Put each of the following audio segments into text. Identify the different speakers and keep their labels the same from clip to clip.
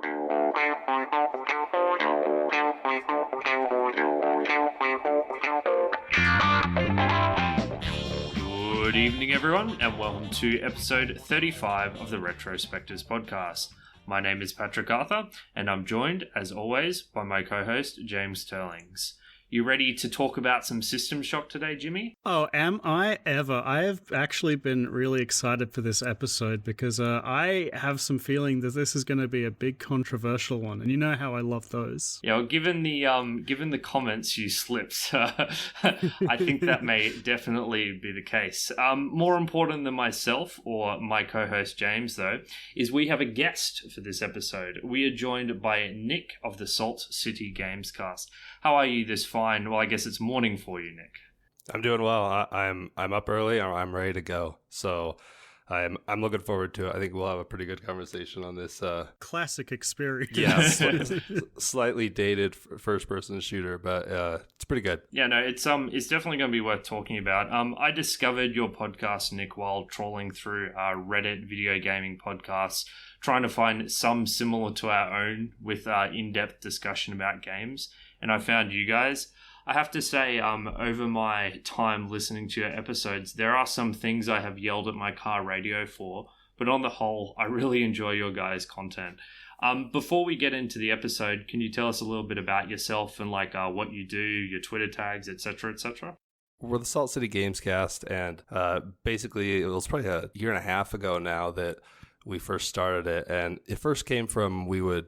Speaker 1: Good evening, everyone, and welcome to episode 35 of the Retrospectives podcast. My name is Patrick Arthur, and I'm joined, as always, by my co-host, James Turlings. You ready to talk about some System Shock today, Jimmy?
Speaker 2: Oh, am I ever? I have actually been really excited for this episode because I have some feeling that this is going to be a big controversial one, and you know how I love those.
Speaker 1: Yeah, well, given the comments you slipped, I think that may definitely be the case. More important than myself or my co-host James, though, is we have a guest for this episode. We are joined by Nick of the Salt City Gamescast. How are you this fine? Well, I guess it's morning for you, Nick.
Speaker 3: I'm doing well. I'm up early. I'm ready to go. So I'm looking forward to it. I think we'll have a pretty good conversation on this.
Speaker 2: Classic experience.
Speaker 3: Yeah, slightly dated first-person shooter, but it's pretty good.
Speaker 1: Yeah, no, it's definitely going to be worth talking about. I discovered your podcast, Nick, while trawling through Reddit video gaming podcasts, trying to find some similar to our own with in-depth discussion about games. And I found you guys. I have to say, over my time listening to your episodes, there are some things I have yelled at my car radio for, but on the whole, I really enjoy your guys' content. Before we get into the episode, can you tell us a little bit about yourself and what you do, your Twitter tags, etc., etc.?
Speaker 3: We're the Salt City Gamescast, and basically it was probably a year and a half ago now that we first started it, and it first came from we're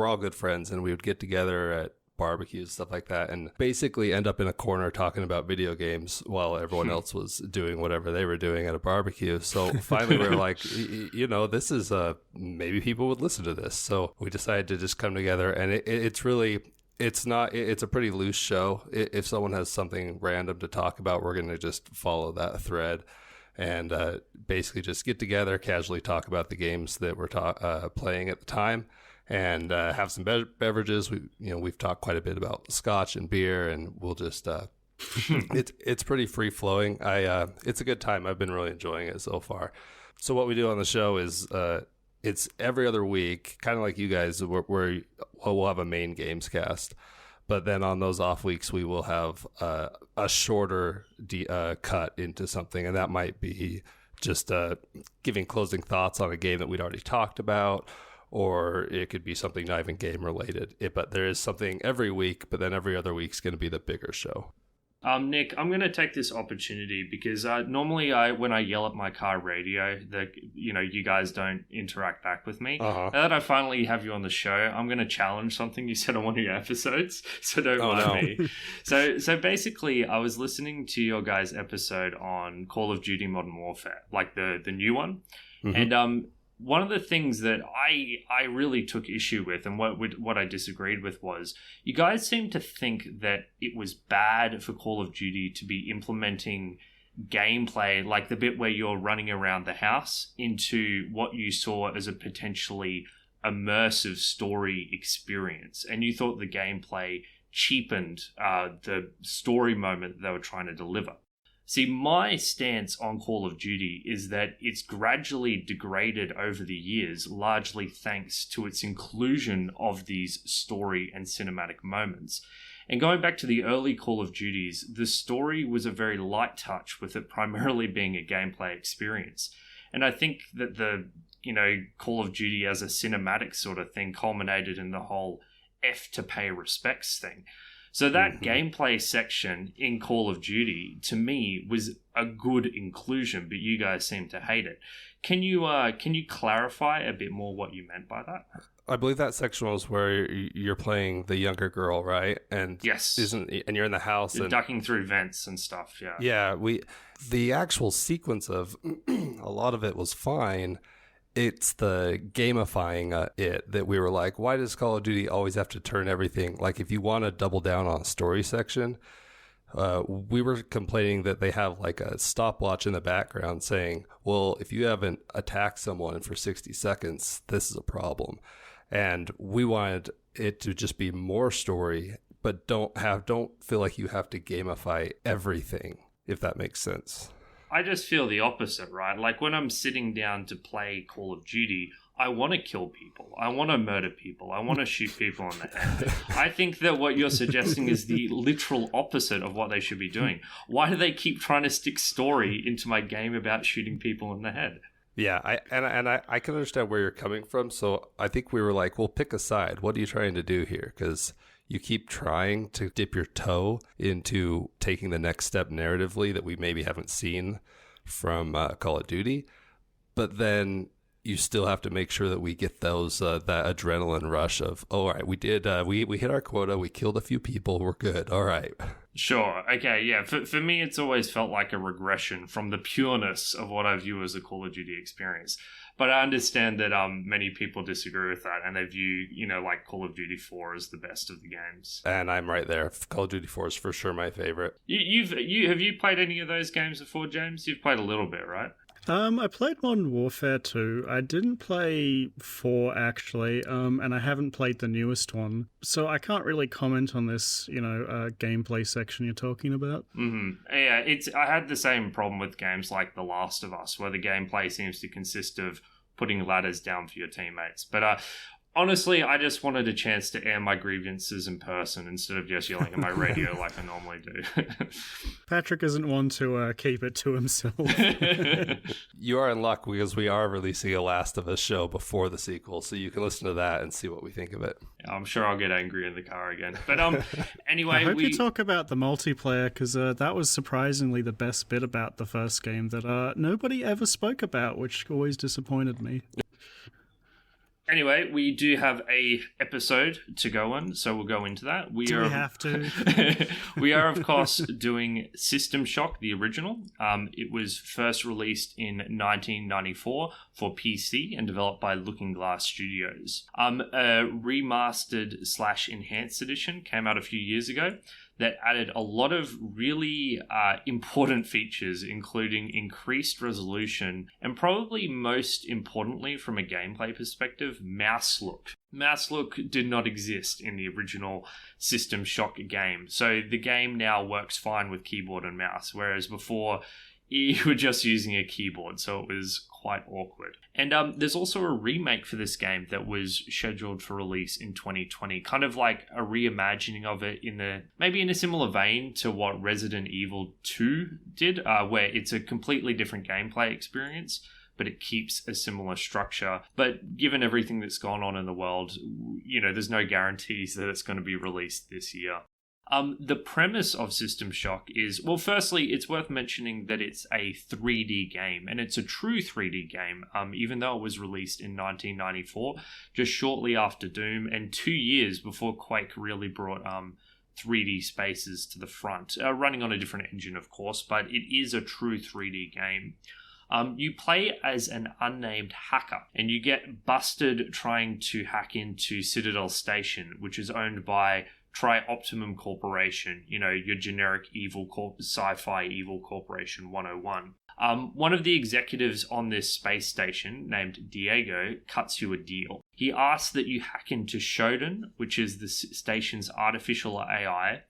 Speaker 3: all good friends, and we would get together at barbecues, stuff like that, and basically end up in a corner talking about video games while everyone else was doing whatever they were doing at a barbecue. So finally we were like, this is maybe people would listen to this. So we decided to just come together, and it's a pretty loose show. If someone has something random to talk about, we're going to just follow that thread and basically just get together, casually talk about the games that we're playing at the time, and have some beverages. We've talked quite a bit about scotch and beer, and we'll just it's pretty free flowing. It's a good time. I've been really enjoying it so far. So what we do on the show is it's every other week, kind of like you guys, where we'll have a main games cast, but then on those off weeks we will have a shorter cut into something, and that might be just giving closing thoughts on a game that we'd already talked about, or it could be something not even game related. But there is something every week, but then every other week's going to be the bigger show.
Speaker 1: Nick, I'm going to take this opportunity because normally when I yell at my car radio, you guys don't interact back with me.
Speaker 3: Uh-huh.
Speaker 1: Now that I finally have you on the show, I'm going to challenge something you said on one of your episodes, so don't mind me. So basically, I was listening to your guys' episode on Call of Duty Modern Warfare, like the new one,
Speaker 3: mm-hmm.
Speaker 1: and one of the things that I really took issue with, and what I disagreed with, was you guys seem to think that it was bad for Call of Duty to be implementing gameplay, like the bit where you're running around the house, into what you saw as a potentially immersive story experience. And you thought the gameplay cheapened the story moment that they were trying to deliver. See, my stance on Call of Duty is that it's gradually degraded over the years, largely thanks to its inclusion of these story and cinematic moments. And going back to the early Call of Duties, the story was a very light touch, with it primarily being a gameplay experience. And I think that the Call of Duty as a cinematic sort of thing culminated in the whole F to pay respects thing. So that gameplay section in Call of Duty, to me, was a good inclusion, but you guys seem to hate it. Can you clarify a bit more what you meant by that?
Speaker 3: I believe that section was where you're playing the younger girl, right? And
Speaker 1: yes,
Speaker 3: and you're in the house,
Speaker 1: you're
Speaker 3: and
Speaker 1: ducking through vents and stuff.
Speaker 3: Yeah. The actual sequence of a lot of it was fine. It's the gamifying it that we were like, why does Call of Duty always have to turn everything? Like, if you want to double down on a story section, we were complaining that they have like a stopwatch in the background saying, well, if you haven't attacked someone for 60 seconds, this is a problem. And we wanted it to just be more story, but don't feel like you have to gamify everything, if that makes sense.
Speaker 1: I just feel the opposite, right? Like when I'm sitting down to play Call of Duty, I want to kill people. I want to murder people. I want to shoot people in the head. I think that what you're suggesting is the literal opposite of what they should be doing. Why do they keep trying to stick story into my game about shooting people in the head?
Speaker 3: Yeah, I can understand where you're coming from. So I think we were like, well, pick a side. What are you trying to do here? Because you keep trying to dip your toe into taking the next step narratively that we maybe haven't seen from Call of Duty. But then you still have to make sure that we get those that adrenaline rush of, oh, all right, we did we hit our quota, we killed a few people, we're good, all right.
Speaker 1: Sure, okay, yeah. For me, it's always felt like a regression from the pureness of what I view as a Call of Duty experience. But I understand that many people disagree with that, and they view, like Call of Duty 4 as the best of the games.
Speaker 3: And I'm right there. Call of Duty 4 is for sure my favorite.
Speaker 1: Have you played any of those games before, James? You've played a little bit, right?
Speaker 2: I played Modern Warfare 2. I didn't play 4, actually, and I haven't played the newest one. So I can't really comment on this, gameplay section you're talking about.
Speaker 1: Mm-hmm. Yeah, I had the same problem with games like The Last of Us, where the gameplay seems to consist of putting ladders down for your teammates. But honestly, I just wanted a chance to air my grievances in person instead of just yelling at my radio like I normally do.
Speaker 2: Patrick isn't one to keep it to himself.
Speaker 3: You are in luck because we are releasing a Last of Us show before the sequel, so you can listen to that and see what we think of it.
Speaker 1: I'm sure I'll get angry in the car again. But anyway,
Speaker 2: I hope you talk about the multiplayer, because that was surprisingly the best bit about the first game that nobody ever spoke about, which always disappointed me.
Speaker 1: Anyway, we do have a episode to go on, so we'll go into that.
Speaker 2: We have to?
Speaker 1: We are, of course, doing System Shock, the original. It was first released in 1994 for PC and developed by Looking Glass Studios. A remastered/enhanced edition came out a few years ago that added a lot of really important features, including increased resolution and probably most importantly from a gameplay perspective, mouse look. Mouse look did not exist in the original System Shock game, so the game now works fine with keyboard and mouse, whereas before you were just using a keyboard, so it was quite awkward. And there's also a remake for this game that was scheduled for release in 2020, kind of like a reimagining of it maybe in a similar vein to what Resident Evil 2 did, where it's a completely different gameplay experience, but it keeps a similar structure. But given everything that's gone on in the world, there's no guarantees that it's going to be released this year. The premise of System Shock is, well, firstly, it's worth mentioning that it's a 3D game, and it's a true 3D game, even though it was released in 1994, just shortly after Doom, and 2 years before Quake really brought 3D spaces to the front, running on a different engine, of course, but it is a true 3D game. You play as an unnamed hacker, and you get busted trying to hack into Citadel Station, which is owned by Optimum Corporation, your generic sci-fi evil corporation 101. One of the executives on this space station, named Diego, cuts you a deal. He asks that you hack into Shodan, which is the station's artificial AI,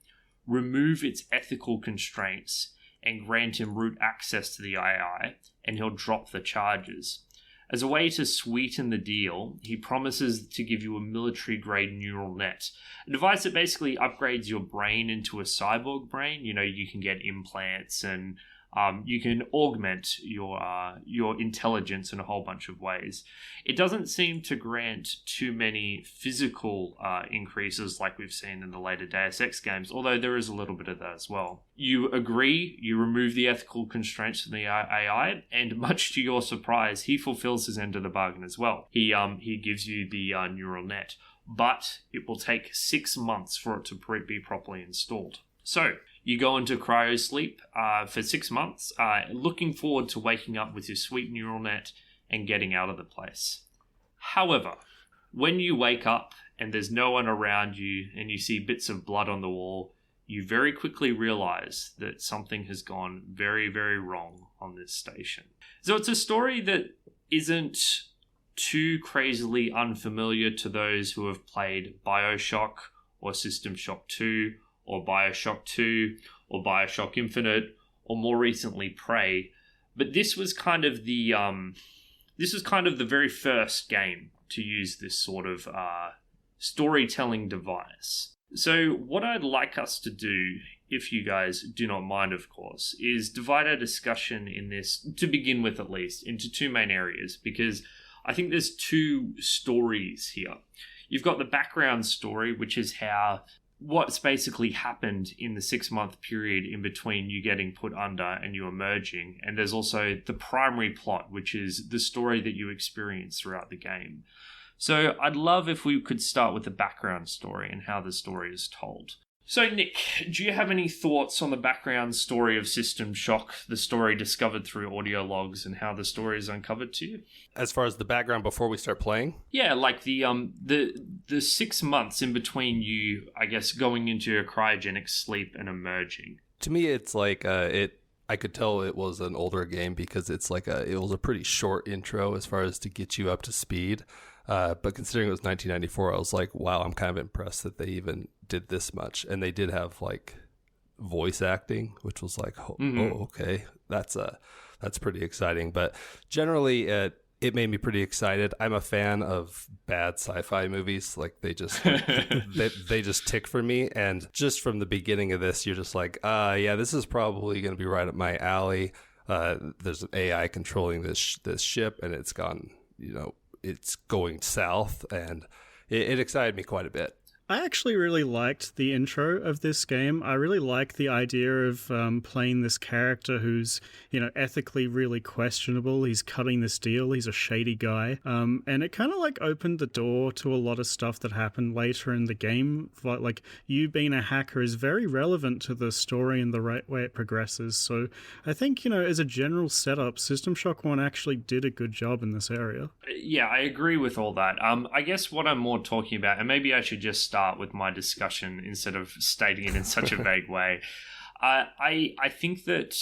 Speaker 1: remove its ethical constraints, and grant him root access to the AI, and he'll drop the charges. As a way to sweeten the deal, he promises to give you a military-grade neural net, a device that basically upgrades your brain into a cyborg brain. You can get implants and you can augment your intelligence in a whole bunch of ways. It doesn't seem to grant too many physical increases like we've seen in the later Deus Ex games, although there is a little bit of that as well. You agree, you remove the ethical constraints from the AI, and much to your surprise, he fulfills his end of the bargain as well. He gives you the neural net, but it will take 6 months for it to be properly installed. So, you go into cryosleep for 6 months, looking forward to waking up with your sweet neural net and getting out of the place. However, when you wake up and there's no one around you and you see bits of blood on the wall, you very quickly realize that something has gone very, very wrong on this station. So it's a story that isn't too crazily unfamiliar to those who have played Bioshock or System Shock 2 or Bioshock 2 or Bioshock Infinite or more recently Prey. But this was kind of the this is kind of the very first game to use this sort of storytelling device. So what I'd like us to do, if you guys do not mind, of course, is divide our discussion in this, to begin with at least, into two main areas, because I think there's two stories here. You've got the background story, which is what's basically happened in the 6-month period in between you getting put under and you emerging. And there's also the primary plot, which is the story that you experience throughout the game. So I'd love if we could start with the background story and how the story is told. So Nick, do you have any thoughts on the background story of System Shock, the story discovered through audio logs, and how the story is uncovered to you?
Speaker 3: As far as the background before we start playing?
Speaker 1: Yeah, like the 6 months in between you, I guess, going into your cryogenic sleep and emerging.
Speaker 3: To me, it's like I could tell it was an older game because it's like it was a pretty short intro as far as to get you up to speed. But considering it was 1994, I was like, wow, I'm kind of impressed that they even did this much. And they did have like voice acting, which was like, oh, okay, that's pretty exciting. But generally, it made me pretty excited. I'm a fan of bad sci-fi movies. Like they just they just tick for me. And just from the beginning of this, you're just like, yeah, this is probably going to be right up my alley. There's an AI controlling this ship, and it's gone, it's going south, and it excited me quite a bit.
Speaker 2: I actually really liked the intro of this game. I really like the idea of playing this character who's, ethically really questionable. He's cutting this deal. He's a shady guy. And it kind of like opened the door to a lot of stuff that happened later in the game. Like you being a hacker is very relevant to the story and the right way it progresses. So I think, as a general setup, System Shock 1 actually did a good job in this area.
Speaker 1: Yeah, I agree with all that. I guess what I'm more talking about, and maybe I should just start with my discussion instead of stating it in such a vague way. I think that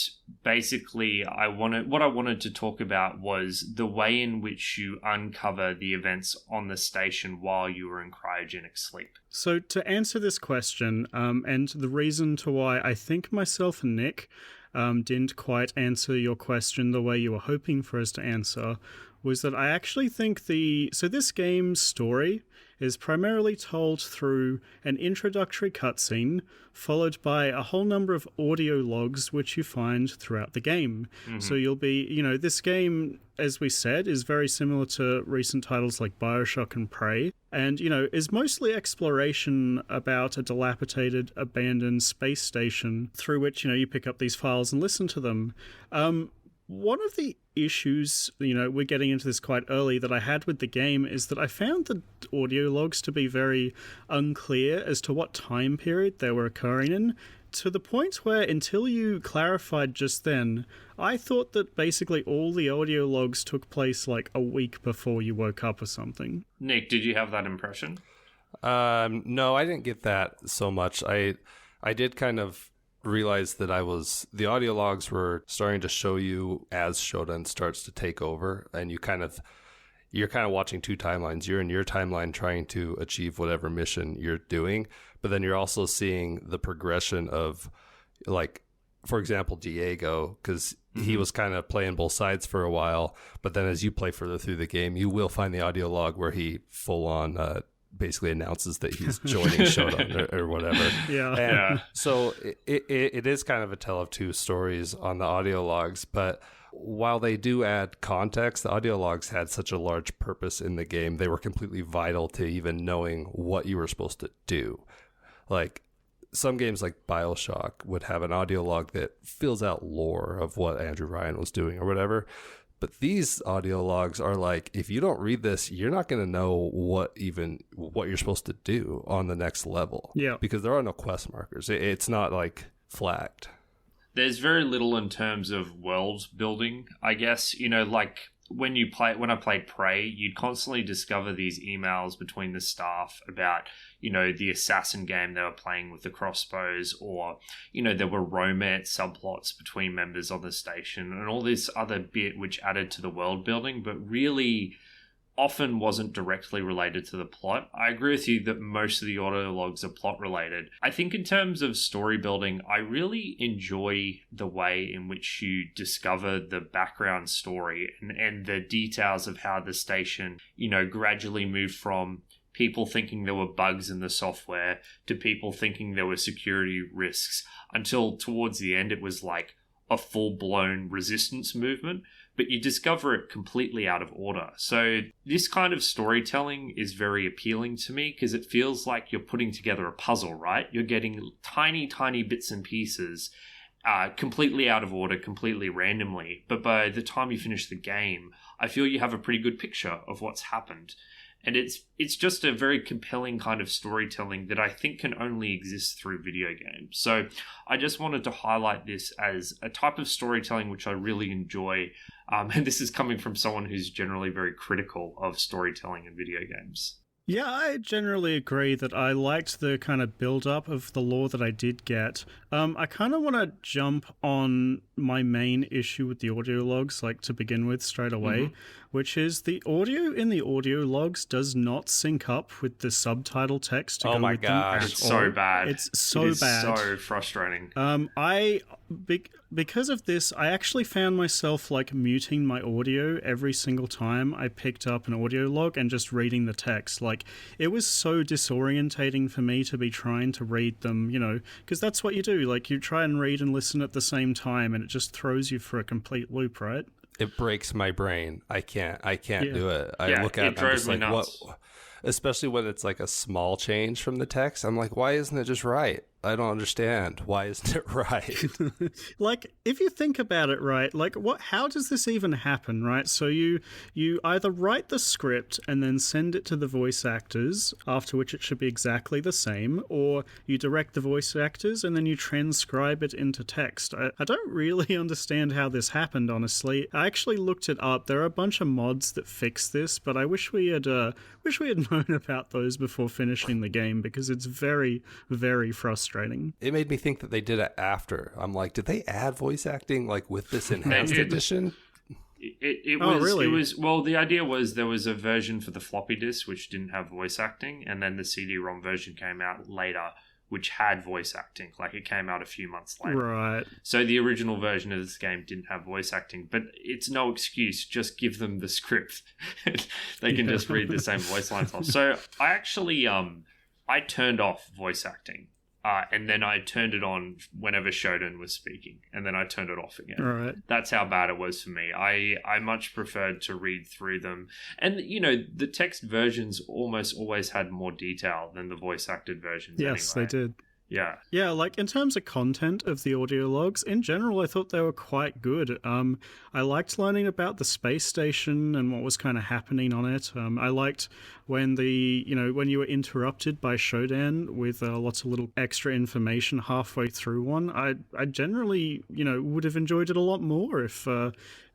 Speaker 1: basically what I wanted to talk about was the way in which you uncover the events on the station while you were in cryogenic sleep.
Speaker 2: So to answer this question, and the reason to why I think myself and Nick didn't quite answer your question the way you were hoping for us to answer, was that I actually think this game's story is primarily told through an introductory cutscene, followed by a whole number of audio logs which you find throughout the game. Mm-hmm. So you'll be, this game, as we said, is very similar to recent titles like Bioshock and Prey, and, is mostly exploration about a dilapidated, abandoned space station through which, you pick up these files and listen to them. One of the issues, we're getting into this quite early, that I had with the game is that I found the audio logs to be very unclear as to what time period they were occurring in, to the point where, until you clarified just then, I thought that basically all the audio logs took place like a week before you woke up or something.
Speaker 1: Nick, did you have that impression?
Speaker 3: No, I didn't get that so much. I did kind of realize that the audio logs were starting to show you as Shodan starts to take over, and you're kind of watching two timelines. You're in your timeline trying to achieve whatever mission you're doing, but then you're also seeing the progression of, like, for example, Diego, because he was kind of playing both sides for a while, but then as you play further through the game, you will find the audio log where he full on basically announces that he's joining Shodan or whatever.
Speaker 2: Yeah.
Speaker 3: So it is kind of a tale of two stories on the audio logs, but while they do add context, the audio logs had such a large purpose in the game. They were completely vital to even knowing what you were supposed to do. Like some games like Bioshock would have an audio log that fills out lore of what Andrew Ryan was doing or whatever. But these audio logs are like, if you don't read this, you're not going to know what you're supposed to do on the next level.
Speaker 2: Yeah.
Speaker 3: Because there are no quest markers. It's not like flagged.
Speaker 1: There's very little in terms of world building, I guess. Like when I played Prey, you'd constantly discover these emails between the staff about, the assassin game they were playing with the crossbows, or, there were romance subplots between members on the station and all this other bit which added to the world building. But really, often wasn't directly related to the plot. I agree with you that most of the audio logs are plot related. I think in terms of story building, I really enjoy the way in which you discover the background story and the details of how the station, gradually moved from people thinking there were bugs in the software to people thinking there were security risks, until towards the end it was like a full-blown resistance movement, but you discover it completely out of order. So this kind of storytelling is very appealing to me because it feels like you're putting together a puzzle, right? You're getting tiny, tiny bits and pieces completely out of order, completely randomly. But by the time you finish the game, I feel you have a pretty good picture of what's happened. And it's just a very compelling kind of storytelling that I think can only exist through video games. So I just wanted to highlight this as a type of storytelling which I really enjoy. And this is coming from someone who's generally very critical of storytelling in video games.
Speaker 2: Yeah, I generally agree that I liked the kind of build-up of the lore that I did get. I kind of want to jump on my main issue with the audio logs, like to begin with straight away, which is the audio in the audio logs does not sync up with the subtitle text to
Speaker 3: Oh
Speaker 2: go
Speaker 3: my
Speaker 2: with
Speaker 3: gosh.
Speaker 2: them.
Speaker 1: It's so bad.
Speaker 2: It's so bad.
Speaker 1: So frustrating.
Speaker 2: Because of this, I actually found myself like muting my audio every single time I picked up an audio log and just reading the text. Like, it was so disorientating for me to be trying to read them, because that's what you do. Like, you try and read and listen at the same time, and it just throws you for a complete loop, right?
Speaker 3: It breaks my brain. I can't do it. I look at
Speaker 1: it
Speaker 3: it and I'm just
Speaker 1: drove me
Speaker 3: like,
Speaker 1: nuts.
Speaker 3: what? Especially when it's like a small change from the text. I'm like, why isn't it just right? I don't understand. Why isn't it right?
Speaker 2: Like, if you think about it, right, like, how does this even happen, right? So you either write the script and then send it to the voice actors, after which it should be exactly the same, or you direct the voice actors and then you transcribe it into text. I don't really understand how this happened, honestly. I actually looked it up. There are a bunch of mods that fix this, but I wish we had known about those before finishing the game, because it's very, very frustrating.
Speaker 3: It made me think that they did it after. I'm like, did they add voice acting like with this enhanced edition?
Speaker 1: It
Speaker 2: Oh,
Speaker 1: was,
Speaker 2: really?
Speaker 1: It was, well, the idea was there was a version for the floppy disk which didn't have voice acting, and then the CD-ROM version came out later which had voice acting. Like, it came out a few months later.
Speaker 2: Right.
Speaker 1: So the original version of this game didn't have voice acting, but it's no excuse. Just give them the script. They can just read the same voice lines off. So I actually I turned off voice acting. And then I turned it on whenever Shodan was speaking, and then I turned it off again.
Speaker 2: Right.
Speaker 1: That's how bad it was for me. I much preferred to read through them. And, the text versions almost always had more detail than the voice-acted versions.
Speaker 2: Yes,
Speaker 1: anyway.
Speaker 2: they did.
Speaker 1: Yeah.
Speaker 2: Yeah, like, in terms of content of the audio logs, in general, I thought they were quite good. I liked learning about the space station and what was kind of happening on it. I liked when when you were interrupted by Shodan with lots of little extra information halfway through one. I generally, would have enjoyed it a lot more if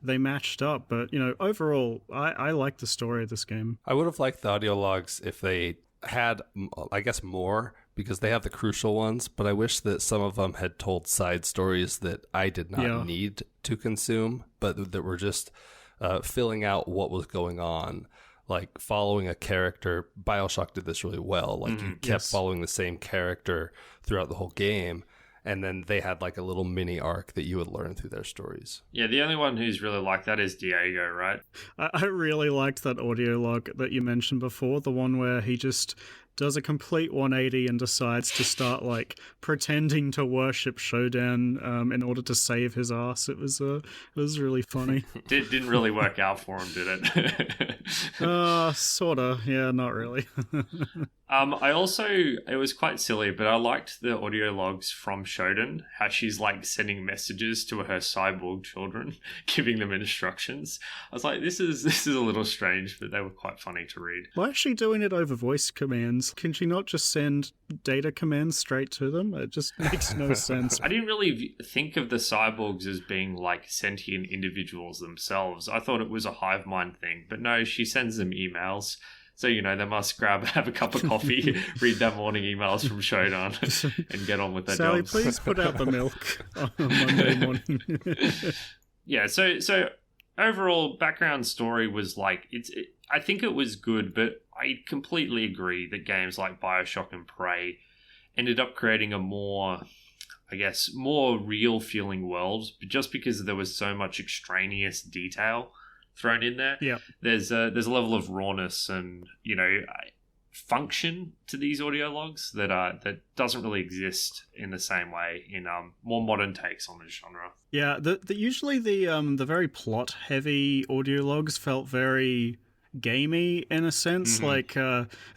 Speaker 2: they matched up. But, overall, I like the story of this game.
Speaker 3: I would have liked the audio logs if they had, I guess, more, because they have the crucial ones, but I wish that some of them had told side stories that I did not need to consume, but that were just filling out what was going on, like following a character. Bioshock did this really well. Like, you kept following the same character throughout the whole game, and then they had like a little mini arc that you would learn through their stories.
Speaker 1: Yeah, the only one who's really like that is Diego, right?
Speaker 2: I really liked that audio log that you mentioned before, the one where he just does a complete 180 and decides to start like pretending to worship Shodan in order to save his ass. It was really funny.
Speaker 1: Didn't really work out for him, did it?
Speaker 2: Sorta. Yeah, not really.
Speaker 1: It was quite silly, but I liked the audio logs from Shodan, how she's like sending messages to her cyborg children, giving them instructions. I was like, this is a little strange, but they were quite funny to read.
Speaker 2: Why is she doing it over voice commands? Can she not just send data commands straight to them? It just makes no sense.
Speaker 1: I didn't really think of the cyborgs as being like sentient individuals themselves. I thought it was a hive mind thing, but no, she sends them emails. So, they must have a cup of coffee, read their morning emails from Shodan, and get on with their
Speaker 2: Sally,
Speaker 1: jobs.
Speaker 2: please put out the milk on Monday morning.
Speaker 1: Yeah, so overall background story was like I think it was good, but I completely agree that games like Bioshock and Prey ended up creating a more, I guess, more real feeling world, but just because there was so much extraneous detail thrown in there.
Speaker 2: Yeah.
Speaker 1: There's a level of rawness and, function to these audio logs that doesn't really exist in the same way in more modern takes on the genre.
Speaker 2: Yeah, usually the very plot heavy audio logs felt very gamey in a sense, like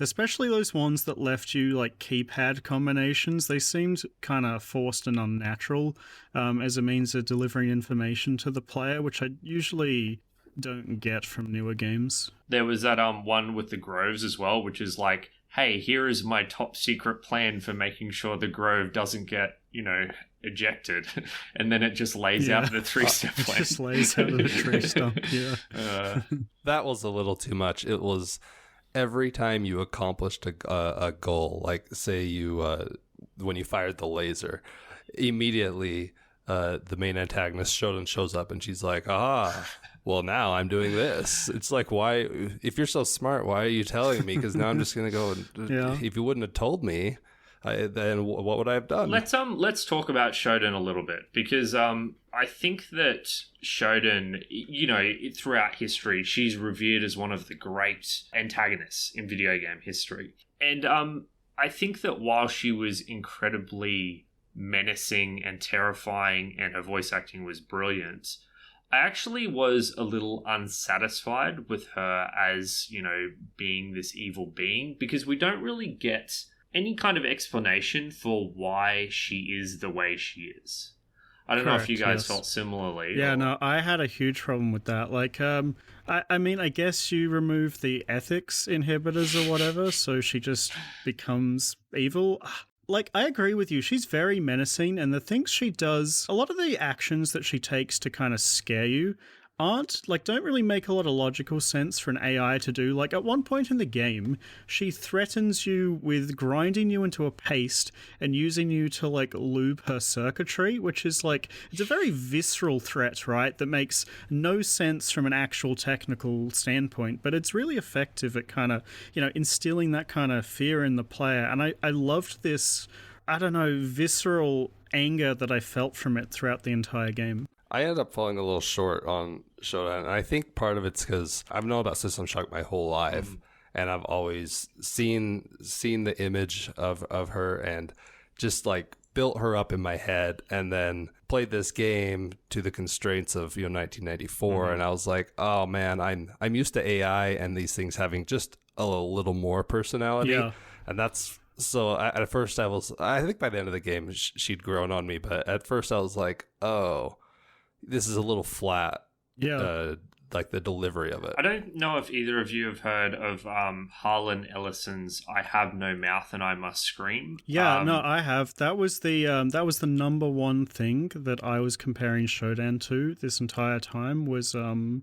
Speaker 2: especially those ones that left you like keypad combinations. They seemed kind of forced and unnatural as a means of delivering information to the player, which I usually don't get from newer games.
Speaker 1: There was that one with the groves as well, which is like, hey, here is my top secret plan for making sure the grove doesn't get, ejected, and then it just lays out the 3-step plan.
Speaker 2: Just lays out the tree stump. Yeah.
Speaker 3: That was a little too much. It was every time you accomplished a goal, like say you when you fired the laser, immediately the main antagonist Shodan shows up and she's like, well, now I'm doing this. It's like, why, if you're so smart, why are you telling me? Because now I'm just going to go and if you wouldn't have told me, then what would I have done?
Speaker 1: Let's talk about Shodan a little bit, because I think that Shodan, throughout history, she's revered as one of the great antagonists in video game history. And I think that while she was incredibly menacing and terrifying and her voice acting was brilliant, I actually was a little unsatisfied with her as, being this evil being, because we don't really get any kind of explanation for why she is the way she is. I don't know if you guys felt similarly.
Speaker 2: Yeah, no, I had a huge problem with that. Like, I mean, I guess you remove the ethics inhibitors or whatever, so she just becomes evil. Like, I agree with you. She's very menacing, and the things she does, a lot of the actions that she takes to kind of scare you don't really make a lot of logical sense for an AI to do. Like, at one point in the game, she threatens you with grinding you into a paste and using you to, like, lube her circuitry, which is, like, it's a very visceral threat, right? That makes no sense from an actual technical standpoint, but it's really effective at kind of, instilling that kind of fear in the player. And I loved this, visceral anger that I felt from it throughout the entire game.
Speaker 3: I ended up falling a little short on Shodan, and I think part of it's because I've known about System Shock my whole life, and I've always seen the image of her and just like built her up in my head, and then played this game to the constraints of 1994, and I was like, oh man, I'm used to AI and these things having just a little more personality, and that's. So at first I think by the end of the game she'd grown on me, but at first I was like, oh, this is a little flat. Yeah. Like the delivery of it.
Speaker 1: I don't know if either of you have heard of Harlan Ellison's "I Have No Mouth and I Must Scream."
Speaker 2: Yeah, no, I have. That was the number one thing that I was comparing Shodan to this entire time was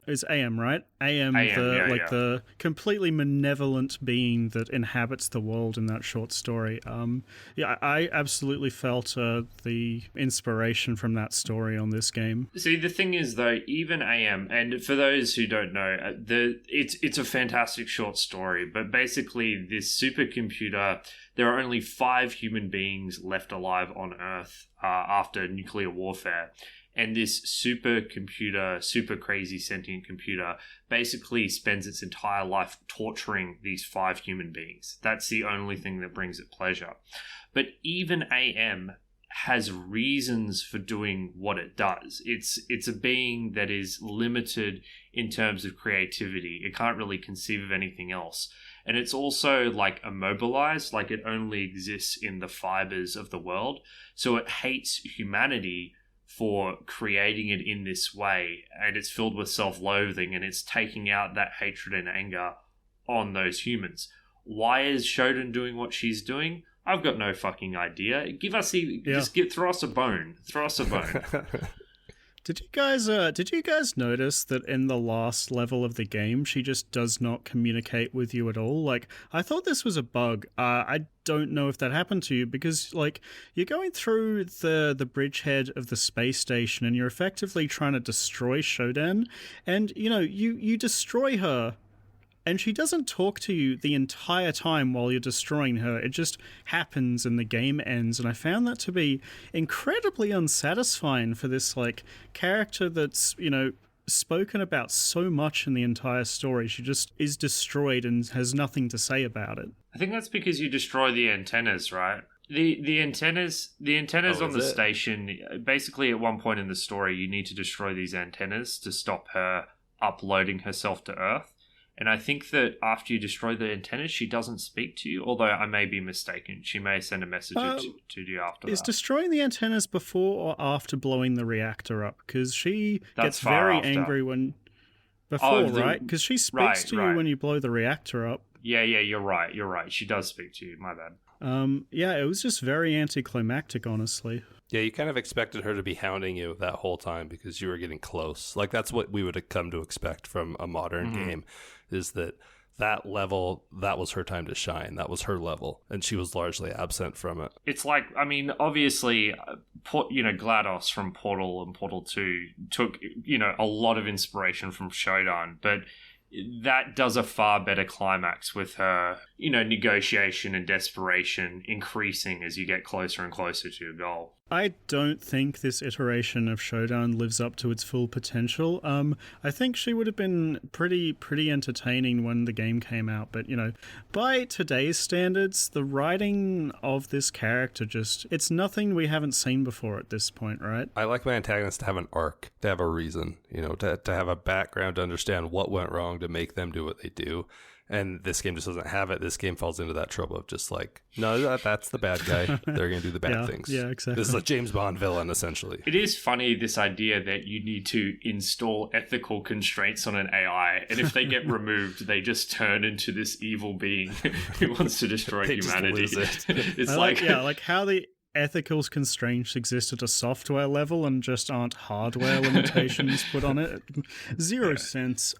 Speaker 2: is AM, right? AM, the completely malevolent being that inhabits the world in that short story. I absolutely felt the inspiration from that story on this game.
Speaker 1: See, the thing is though, even AM, and for those who don't know, it's a fantastic short story, but basically this supercomputer, there are only 5 human beings left alive on Earth after nuclear warfare, and this supercomputer, super crazy sentient computer, basically spends its entire life torturing these 5 human beings. That's the only thing that brings it pleasure. But even AM has reasons for doing what it does. It's a being that is limited in terms of creativity. It can't really conceive of anything else. And it's also like immobilized, like it only exists in the fibers of the world. So it hates humanity for creating it in this way, and it's filled with self-loathing, and it's taking out that hatred and anger on those humans. Why is Shodan doing what she's doing? I've got no fucking idea. Throw us a bone. Throw us a bone.
Speaker 2: Did you guys notice that in the last level of the game, she just does not communicate with you at all? Like, I thought this was a bug. I don't know if that happened to you because, like, you're going through the bridgehead of the space station and you're effectively trying to destroy Shodan, and you destroy her. And she doesn't talk to you the entire time while you're destroying her. It just happens and the game ends. And I found that to be incredibly unsatisfying for this, like, character that's, spoken about so much in the entire story. She just is destroyed and has nothing to say about it.
Speaker 1: I think that's because you destroy the antennas, right? The antennas on the station, basically at one point in the story, you need to destroy these antennas to stop her uploading herself to Earth. And I think that after you destroy the antennas, she doesn't speak to you, although I may be mistaken. She may send a message to you after that.
Speaker 2: Is destroying the antennas before or after blowing the reactor up? Because she gets very angry when... Before, right? Because she speaks to you when you blow the reactor up.
Speaker 1: Yeah, you're right. She does speak to you, my bad.
Speaker 2: Yeah, it was just very anticlimactic, honestly.
Speaker 3: Yeah, you kind of expected her to be hounding you that whole time because you were getting close. Like, that's what we would have come to expect from a modern game, is that level, that was her time to shine. That was her level, and she was largely absent from it.
Speaker 1: It's like, I mean, obviously, GLaDOS from Portal and Portal 2 took, a lot of inspiration from Shodan, but that does a far better climax with her, negotiation and desperation increasing as you get closer and closer to your goal.
Speaker 2: I don't think this iteration of Shodan lives up to its full potential. I think she would have been pretty entertaining when the game came out, but by today's standards, the writing of this character it's nothing we haven't seen before at this point, right?
Speaker 3: I like my antagonists to have an arc, to have a reason, to have a background, to understand what went wrong, to make them do what they do. And this game just doesn't have it. This game falls into that trope of just like, no, that's the bad guy. They're going to do the bad things.
Speaker 2: Yeah, exactly.
Speaker 3: This is a James Bond villain, essentially.
Speaker 1: It is funny, this idea that you need to install ethical constraints on an AI, and if they get removed, they just turn into this evil being who wants to destroy humanity. It's like
Speaker 2: how the ethical constraints exist at a software level and just aren't hardware limitations put on it. Zero sense.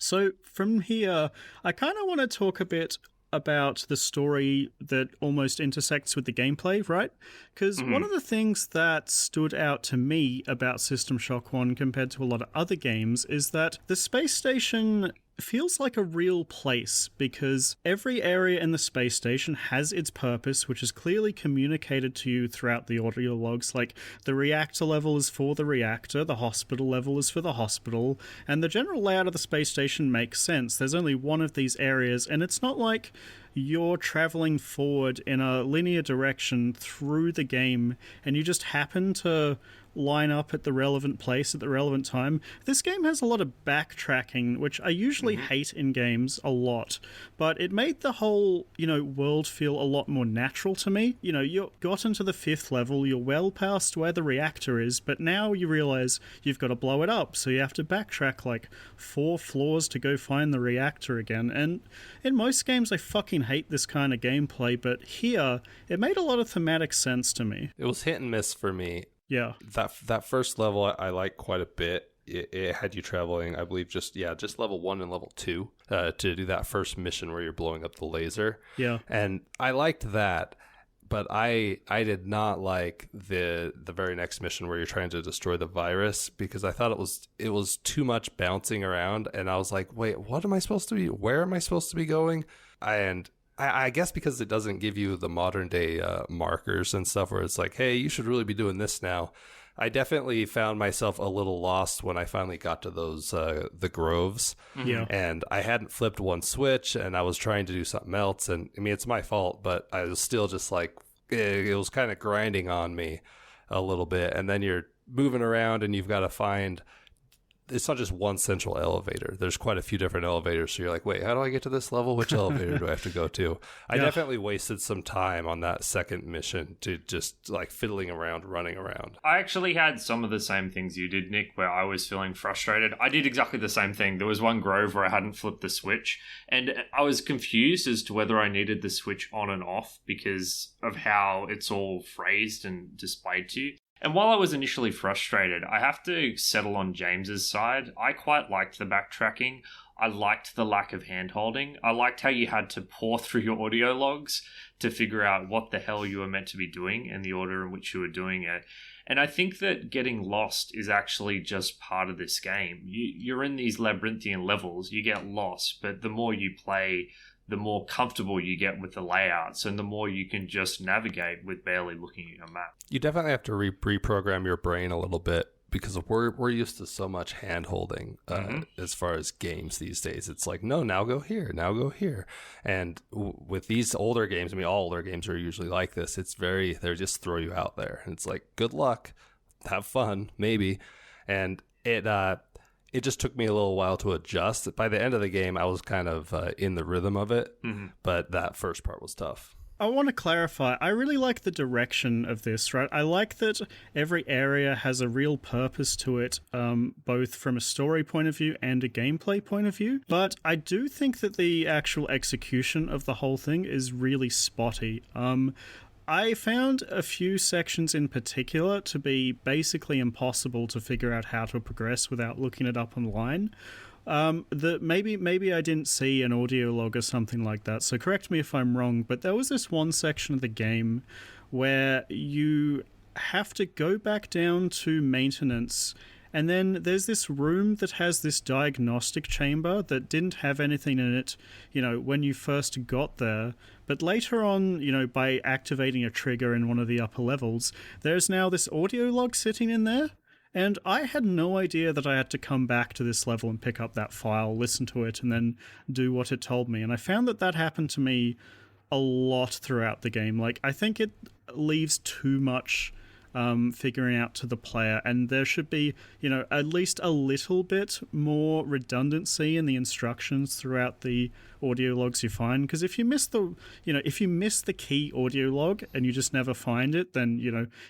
Speaker 2: So from here, I kind of want to talk a bit about the story that almost intersects with the gameplay, right? Because one of the things that stood out to me about System Shock 1 compared to a lot of other games is that the space station feels like a real place, because every area in the space station has its purpose, which is clearly communicated to you throughout the audio logs. Like, the reactor level is for the reactor, the hospital level is for the hospital, and the general layout of the space station makes sense. There's only one of these areas, and it's not like you're traveling forward in a linear direction through the game and you just happen to line up at the relevant place at the relevant time. This game has a lot of backtracking, which I usually hate in games a lot, but it made the whole, world feel a lot more natural to me. You got into the 5th level, you're well past where the reactor is, but now you realize you've got to blow it up, so you have to backtrack like 4 floors to go find the reactor again. And in most games, I fucking hate this kind of gameplay, but here, it made a lot of thematic sense to me.
Speaker 3: It was hit and miss for me.
Speaker 2: Yeah.
Speaker 3: That first level I like quite a bit. It had you traveling, I believe, just level 1 and level 2 to do that first mission where you're blowing up the laser.
Speaker 2: Yeah.
Speaker 3: And I liked that, but I did not like the very next mission where you're trying to destroy the virus, because I thought it was too much bouncing around, and I was like, wait, what am I supposed to be? Where am I supposed to be going? And I guess because it doesn't give you the modern day markers and stuff where it's like, hey, you should really be doing this now. I definitely found myself a little lost when I finally got to those the groves.
Speaker 2: Yeah.
Speaker 3: And I hadn't flipped one switch and I was trying to do something else. And I mean, it's my fault, but I was still just like, it was kind of grinding on me a little bit. And then you're moving around and you've got to find, it's not just one central elevator. There's quite a few different elevators. So you're like, wait, how do I get to this level? Which elevator do I have to go to? I definitely wasted some time on that second mission to just like fiddling around, running around.
Speaker 1: I actually had some of the same things you did, Nick, where I was feeling frustrated. I did exactly the same thing. There was one grove where I hadn't flipped the switch, and I was confused as to whether I needed the switch on and off because of how it's all phrased and displayed to you. And while I was initially frustrated, I have to settle on James's side. I quite liked the backtracking. I liked the lack of hand-holding. I liked how you had to pore through your audio logs to figure out what the hell you were meant to be doing and the order in which you were doing it. And I think that getting lost is actually just part of this game. You're in these labyrinthian levels, you get lost, but the more you play, the more comfortable you get with the layouts and the more you can just navigate with barely looking at your map.
Speaker 3: You definitely have to reprogram your brain a little bit because we're used to so much hand holding as far as games these days. It's like, no, now go here, now go here. And with these older games, I mean, all older games are usually like this. They just throw you out there. And it's like, good luck, have fun, maybe. And it just took me a little while to adjust. By the end of the game, I was kind of in the rhythm of it, but that first part was tough.
Speaker 2: I want to clarify, I really like the direction of this, right? I like that every area has a real purpose to it, both from a story point of view and a gameplay point of view. But I do think that the actual execution of the whole thing is really spotty. I found a few sections in particular to be basically impossible to figure out how to progress without looking it up online. Maybe I didn't see an audio log or something like that, so correct me if I'm wrong, but there was this one section of the game where you have to go back down to maintenance, and then there's this room that has this diagnostic chamber that didn't have anything in it, when you first got there. But later on, by activating a trigger in one of the upper levels, there's now this audio log sitting in there. And I had no idea that I had to come back to this level and pick up that file, listen to it, and then do what it told me. And I found that happened to me a lot throughout the game. Like, I think it leaves too much figuring out to the player, and there should be, at least a little bit more redundancy in the instructions throughout the audio logs you find. Because if you miss the key audio log and you just never find it, then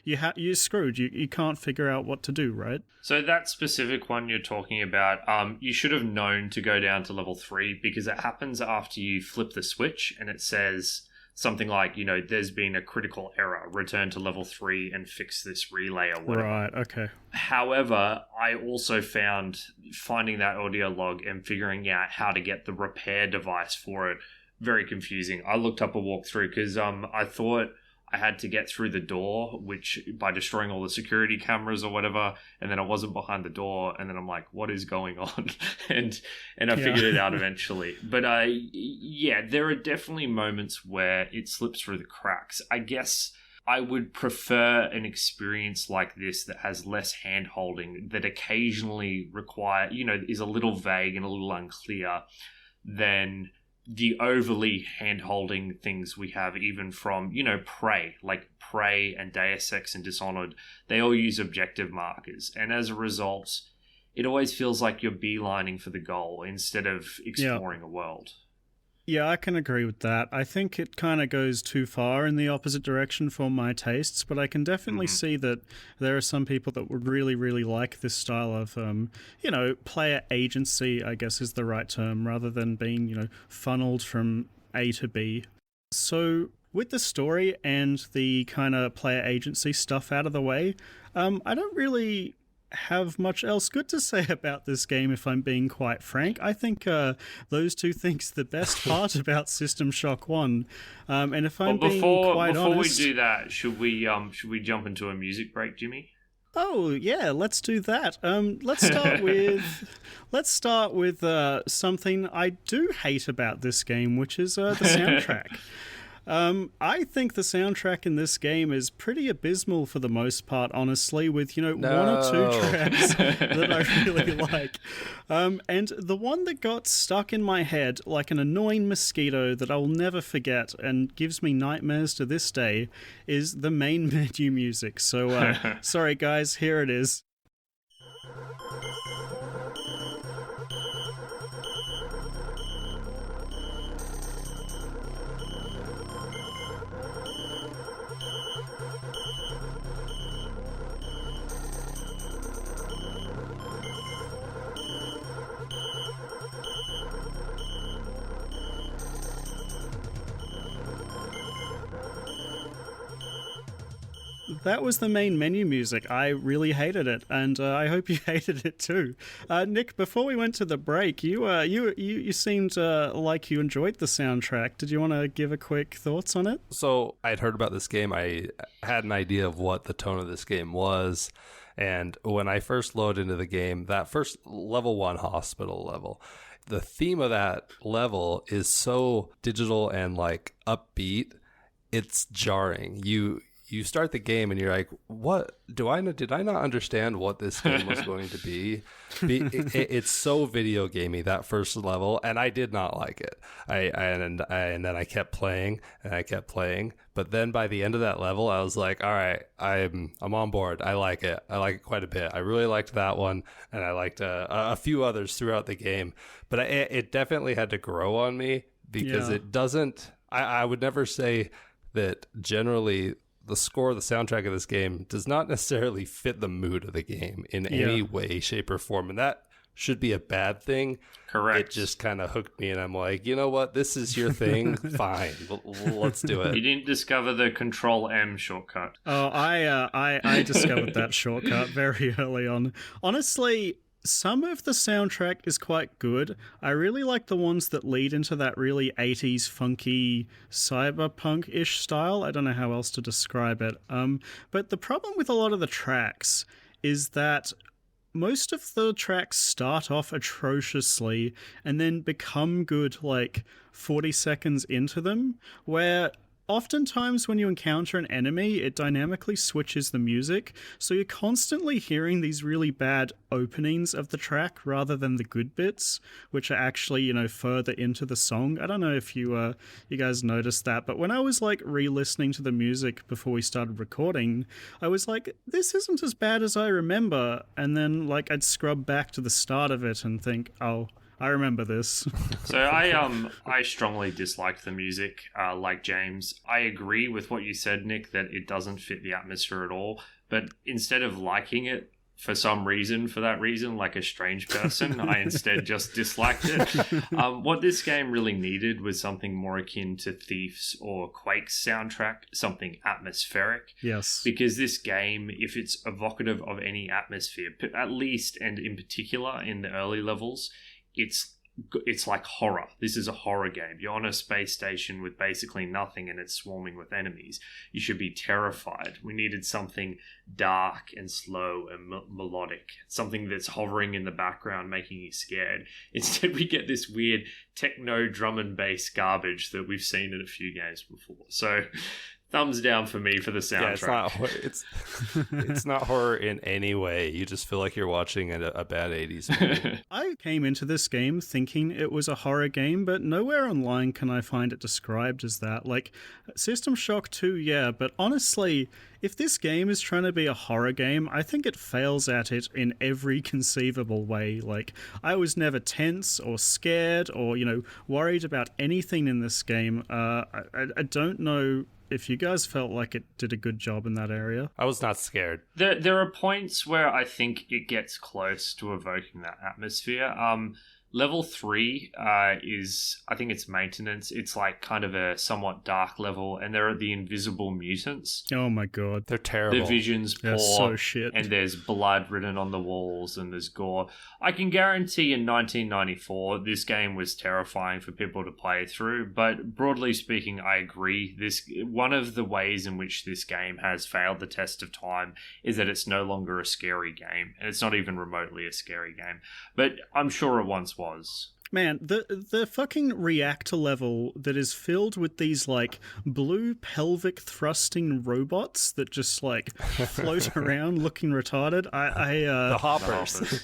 Speaker 2: you're screwed. You can't figure out what to do, right?
Speaker 1: So that specific one you're talking about, you should have known to go down to level 3 because it happens after you flip the switch and it says something like, there's been a critical error, return to level 3 and fix this relay or whatever.
Speaker 2: Right, okay.
Speaker 1: However, I also found finding that audio log and figuring out how to get the repair device for it very confusing. I looked up a walkthrough because I thought I had to get through the door, which by destroying all the security cameras or whatever, and then I wasn't behind the door, and then I'm like, what is going on? and I figured it out eventually. But there are definitely moments where it slips through the cracks. I guess I would prefer an experience like this that has less hand-holding, that occasionally is a little vague and a little unclear, than the overly hand-holding things we have even from, Prey, like Prey and Deus Ex and Dishonored. They all use objective markers. And as a result, it always feels like you're beelining for the goal instead of exploring a world.
Speaker 2: Yeah, I can agree with that. I think it kind of goes too far in the opposite direction for my tastes, but I can definitely see that there are some people that would really, really like this style of, player agency, I guess is the right term, rather than being, funneled from A to B. So with the story and the kind of player agency stuff out of the way, I don't really have much else good to say about this game, if I'm being quite frank. I think those two things the best part about System Shock 1. And if I'm being quite honest... Before we do
Speaker 1: that, should we jump into a music break, Jimmy?
Speaker 2: Oh, yeah, let's do that. Let's start with something I do hate about this game, which is the soundtrack. I think the soundtrack in this game is pretty abysmal for the most part, honestly, with, one or two tracks that I really like. And the one that got stuck in my head like an annoying mosquito that I'll never forget and gives me nightmares to this day is the main menu music. So, sorry guys, here it is. That was the main menu music. I really hated it, and I hope you hated it too. Nick, before we went to the break, you seemed like you enjoyed the soundtrack. Did you want to give a quick thoughts on it?
Speaker 3: So I'd heard about this game. I had an idea of what the tone of this game was. And when I first loaded into the game, that first level 1 hospital level, the theme of that level is so digital and like upbeat, it's jarring. You start the game and you're like, what did I not understand what this game was going to be? It's so video gamey, that first level, and I did not like it. And then I kept playing and I kept playing, but then by the end of that level I was like, all right, I'm on board. I like it quite a bit. I really liked that one, and I liked a few others throughout the game, but it definitely had to grow on me, because it doesn't, I would never say that generally the score, the soundtrack of this game does not necessarily fit the mood of the game in any way, shape, or form. And that should be a bad thing.
Speaker 1: Correct.
Speaker 3: It just kind of hooked me, and I'm like, you know what? This is your thing. Fine. Let's do it.
Speaker 1: You didn't discover the Control-M shortcut.
Speaker 2: Oh, I discovered that shortcut very early on. Honestly, some of the soundtrack is quite good. I really like the ones that lead into that really 80s funky cyberpunk-ish style. I don't know how else to describe it. But the problem with a lot of the tracks is that most of the tracks start off atrociously and then become good like 40 seconds into them, where oftentimes when you encounter an enemy, it dynamically switches the music, so you're constantly hearing these really bad openings of the track rather than the good bits, which are actually, further into the song. I don't know if you guys noticed that, but when I was like re-listening to the music before we started recording, I was like, this isn't as bad as I remember, and then like I'd scrub back to the start of it and think, oh, I remember this.
Speaker 1: So I strongly dislike the music, like James. I agree with what you said, Nick, that it doesn't fit the atmosphere at all. But instead of liking it for that reason, like a strange person, I instead just disliked it. What this game really needed was something more akin to Thief's or Quake's soundtrack, something atmospheric.
Speaker 2: Yes.
Speaker 1: Because this game, if it's evocative of any atmosphere, at least and in particular in the early levels, it's like horror. This is a horror game. You're on a space station with basically nothing and it's swarming with enemies. You should be terrified. We needed something dark and slow and melodic, something that's hovering in the background making you scared. Instead, we get this weird techno drum and bass garbage that we've seen in a few games before. So thumbs down for me for the soundtrack.
Speaker 3: Yeah, it's not horror in any way. You just feel like you're watching a bad 80s movie.
Speaker 2: I came into this game thinking it was a horror game, but nowhere online can I find it described as that. Like, System Shock 2, yeah, but honestly, if this game is trying to be a horror game, I think it fails at it in every conceivable way. Like, I was never tense or scared or, worried about anything in this game. I don't know if you guys felt like it did a good job in that area.
Speaker 3: I was not scared.
Speaker 1: There are points where I think it gets close to evoking that atmosphere. Level 3 is, I think it's maintenance. It's like kind of a somewhat dark level, and there are the invisible mutants.
Speaker 2: Oh my god.
Speaker 3: They're terrible.
Speaker 1: The vision's poor,
Speaker 2: they're so shit.
Speaker 1: And there's blood written on the walls, and there's gore. I can guarantee in 1994, this game was terrifying for people to play through, but broadly speaking, I agree. One of the ways in which this game has failed the test of time is that it's no longer a scary game, and it's not even remotely a scary game. But I'm sure it once was.
Speaker 2: Man, the fucking reactor level that is filled with these, like, blue pelvic thrusting robots that just, like, float around looking retarded.
Speaker 3: The hoppers.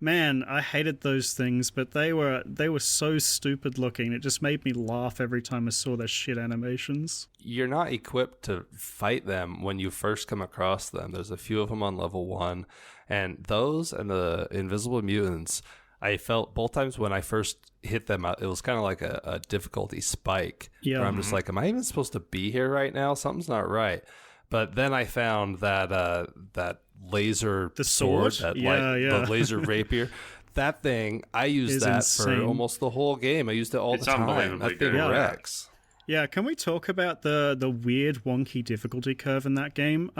Speaker 2: Man, I hated those things, but they were so stupid looking. It just made me laugh every time I saw their shit animations.
Speaker 3: You're not equipped to fight them when you first come across them. There's a few of them on level 1, and those and the invisible mutants, I felt both times when I first hit them, it was kind of like a difficulty spike.
Speaker 2: Yeah.
Speaker 3: Where I'm just like, am I even supposed to be here right now? Something's not right. But then I found that laser sword, the laser rapier. That thing, I used that insane. For almost the whole game. I used it all the time. That thing wrecks.
Speaker 2: Yeah, can we talk about the weird wonky difficulty curve in that game?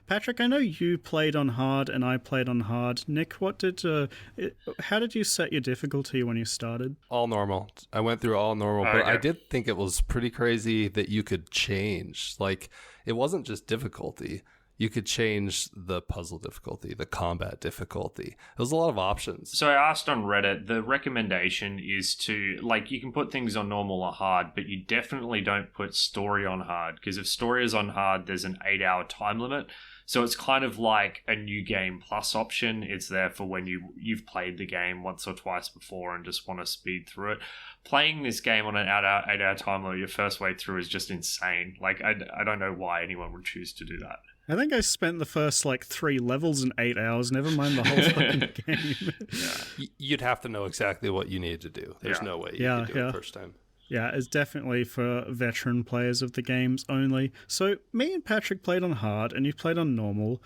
Speaker 2: Patrick, I know you played on hard and I played on hard. Nick, how did you set your difficulty when you started?
Speaker 3: All normal. I went through all normal, but I did think it was pretty crazy that you could change. Like, it wasn't just difficulty. You could change the puzzle difficulty, the combat difficulty. There was a lot of options.
Speaker 1: So I asked on Reddit, the recommendation is to, like, you can put things on normal or hard, but you definitely don't put story on hard, because if story is on hard, there's an 8-hour time limit. So it's kind of like a new game plus option. It's there for when you've played the game once or twice before and just want to speed through it. Playing this game on an 8-hour time limit your first way through is just insane. Like, I don't know why anyone would choose to do that.
Speaker 2: I think I spent the first 3 levels in 8 hours, never mind the whole fucking game.
Speaker 3: Yeah. You'd have to know exactly what you needed to do. There's no way you could do it the first time.
Speaker 2: Yeah, it's definitely for veteran players of the games only. So me and Patrick played on hard and you played on normal.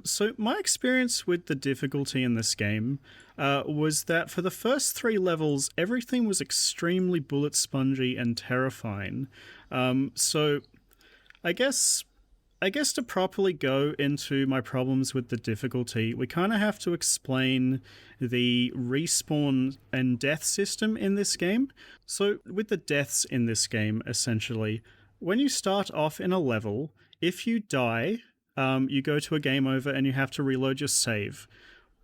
Speaker 2: So my experience with the difficulty in this game was that for the first 3 levels, everything was extremely bullet spongy and terrifying. So I guess to properly go into my problems with the difficulty, we kind of have to explain the respawn and death system in this game. So with the deaths in this game, essentially, when you start off in a level, if you die, you go to a game over and you have to reload your save.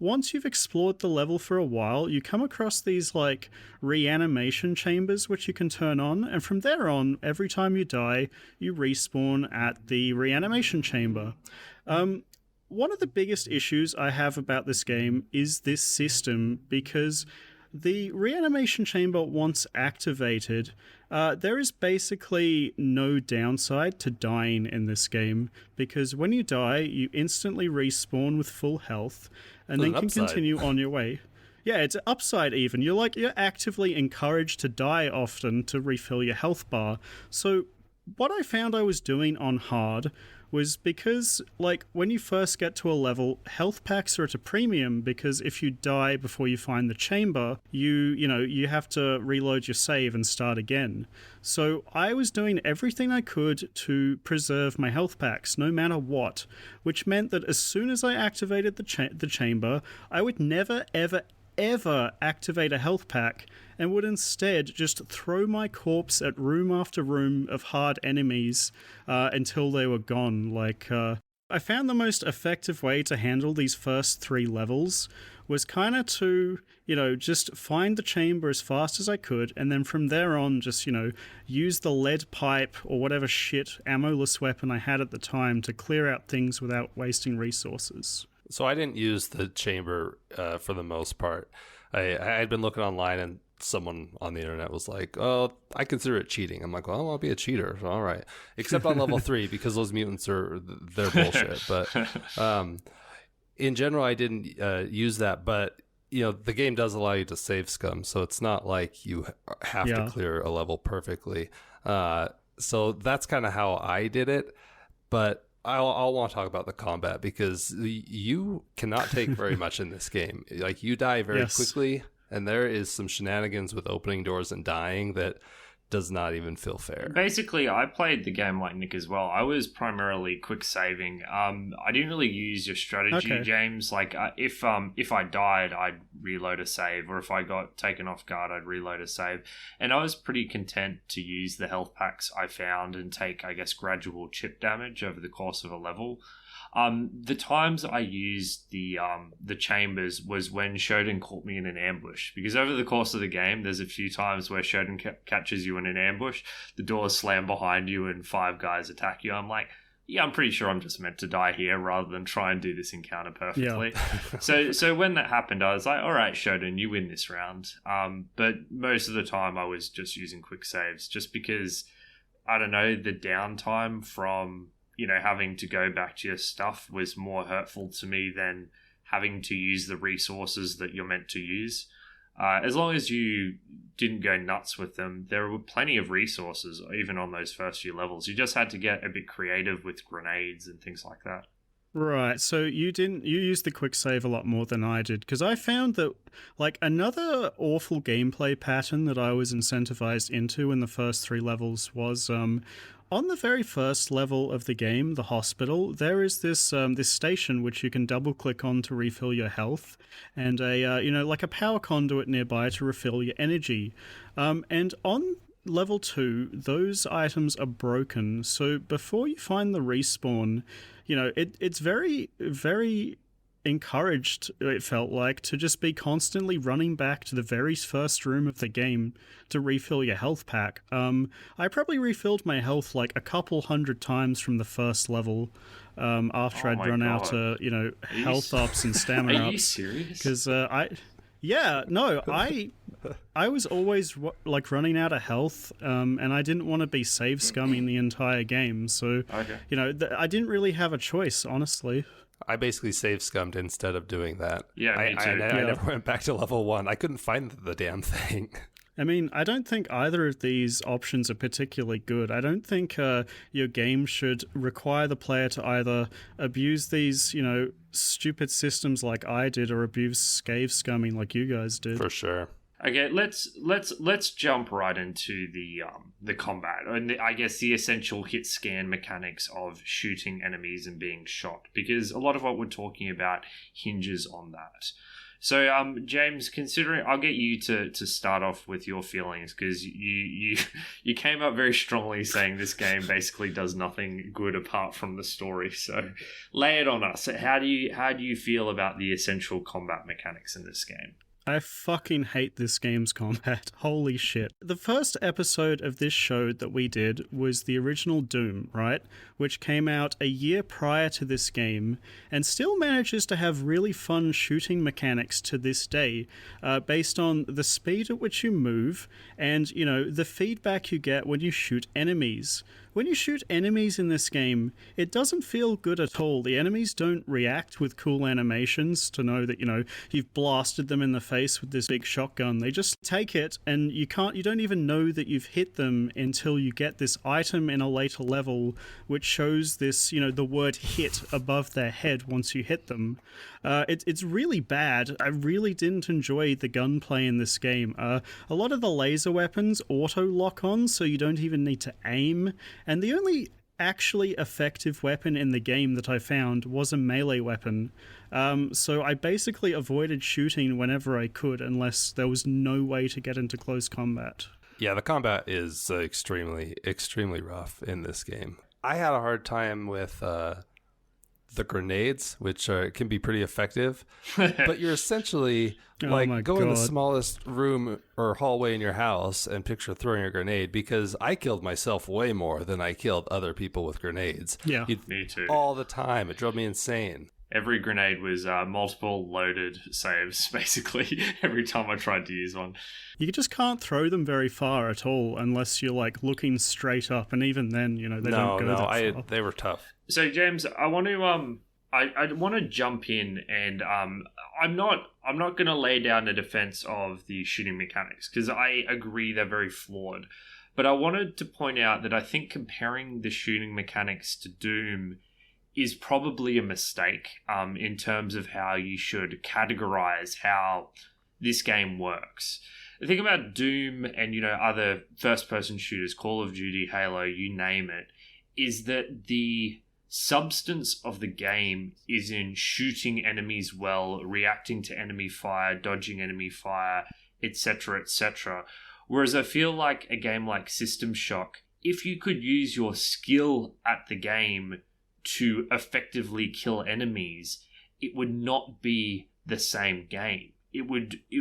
Speaker 2: Once you've explored the level for a while, you come across these reanimation chambers which you can turn on, and from there on, every time you die, you respawn at the reanimation chamber. One of the biggest issues I have about this game is this system, because the reanimation chamber, once activated, there is basically no downside to dying in this game, because when you die, you instantly respawn with full health, and then can continue on your way. Yeah, it's an upside even. You're actively encouraged to die often to refill your health bar. So what I found I was doing on hard was, because when you first get to a level, health packs are at a premium, because if you die before you find the chamber, you have to reload your save and start again. So I was doing everything I could to preserve my health packs, no matter what, which meant that as soon as I activated the chamber, I would never, ever activate a health pack, and would instead just throw my corpse at room after room of hard enemies until they were gone. I found the most effective way to handle these first 3 levels was kind of to, just find the chamber as fast as I could, and then from there on just, use the lead pipe or whatever shit ammo-less weapon I had at the time to clear out things without wasting resources.
Speaker 3: So I didn't use the chamber for the most part. I had been looking online, and someone on the internet was like, "Oh, I consider it cheating." I'm like, "Well, I want to be a cheater, so all right." Except on level 3, because those mutants they're bullshit. But in general, I didn't use that. But the game does allow you to save scum, so it's not like you have to clear a level perfectly. So that's kind of how I did it. But I'll want to talk about the combat, because you cannot take very much in this game. You die very quickly, and there is some shenanigans with opening doors and dying that does not even feel fair.
Speaker 1: Basically, I played the game like Nick as well. I was primarily quick saving. I didn't really use your strategy, James. If I died, I'd reload a save, or if I got taken off guard, I'd reload a save. And I was pretty content to use the health packs I found and take, I guess, gradual chip damage over the course of a level. The times I used the chambers was when Shodan caught me in an ambush, because over the course of the game, there's a few times where Shodan catches you in an ambush, the doors slam behind you and 5 guys attack you. I'm like, yeah, I'm pretty sure I'm just meant to die here rather than try and do this encounter perfectly. Yeah. So when that happened, I was like, all right, Shodan, you win this round. But most of the time I was just using quick saves, just because, I don't know, the downtime from having to go back to your stuff was more hurtful to me than having to use the resources that you're meant to use. As long as you didn't go nuts with them, there were plenty of resources, even on those first few levels. You just had to get a bit creative with grenades and things like that.
Speaker 2: Right, so you used the quick save a lot more than I did, because I found that, like, another awful gameplay pattern that I was incentivized into in the first 3 levels was, on the very first level of the game, the hospital, there is this station which you can double click on to refill your health, and like a power conduit nearby to refill your energy. And on level 2, those items are broken, so before you find the respawn, it's very, very encouraged, it felt like, to just be constantly running back to the very first room of the game to refill your health pack. I probably refilled my health like a couple hundred times from the first level after I'd run out of, health ups and stamina ups.
Speaker 1: Are you serious?
Speaker 2: Because I was always like running out of health, and I didn't want to be save scumming the entire game. So, I didn't really have a choice, honestly.
Speaker 3: I basically save scummed instead of doing that.
Speaker 1: Yeah, me too.
Speaker 3: I never went back to level 1. I couldn't find the damn thing.
Speaker 2: I mean, I don't think either of these options are particularly good. I don't think your game should require the player to either abuse these, stupid systems like I did, or abuse save scumming like you guys did.
Speaker 3: For sure.
Speaker 1: Okay, let's jump right into the combat, and I guess the essential hit scan mechanics of shooting enemies and being shot, because a lot of what we're talking about hinges on that. So, James, considering, I'll get you to start off with your feelings, because you came up very strongly saying this game basically does nothing good apart from the story. So, lay it on us. How do you feel about the essential combat mechanics in this game?
Speaker 2: I fucking hate this game's combat. Holy shit. The first episode of this show that we did was the original Doom, right? Which came out a year prior to this game, and still manages to have really fun shooting mechanics to this day, based on the speed at which you move and, the feedback you get when you shoot enemies. When you shoot enemies in this game, it doesn't feel good at all. The enemies don't react with cool animations to know that, you've blasted them in the face with this big shotgun. They just take it, and you don't even know that you've hit them until you get this item in a later level which shows this, the word hit above their head once you hit them. It's really bad. I really didn't enjoy the gunplay in this game. A lot of the laser weapons auto-lock on, so you don't even need to aim. And the only actually effective weapon in the game that I found was a melee weapon. So I basically avoided shooting whenever I could, unless there was no way to get into close combat.
Speaker 3: Yeah, the combat is extremely, extremely rough in this game. I had a hard time with the grenades, which can be pretty effective, but you're essentially go in the smallest room or hallway in your house and picture throwing a grenade, because I killed myself way more than I killed other people with grenades.
Speaker 2: Yeah,
Speaker 1: me too.
Speaker 3: All the time. It drove me insane.
Speaker 1: Every grenade was multiple loaded saves, basically, every time I tried to use one.
Speaker 2: You just can't throw them very far at all unless you're, looking straight up, and even then, they don't go that far.
Speaker 3: They were tough.
Speaker 1: So, James, I want to I want to jump in, and I'm not going to lay down a defense of the shooting mechanics, because I agree they're very flawed. But I wanted to point out that I think comparing the shooting mechanics to Doom is probably a mistake in terms of how you should categorize how this game works. The thing about Doom and, other first-person shooters, Call of Duty, Halo, you name it, is that the substance of the game is in shooting enemies well, reacting to enemy fire, dodging enemy fire, etc., etc. Whereas I feel like a game like System Shock, if you could use your skill at the game to effectively kill enemies, it would not be the same game. It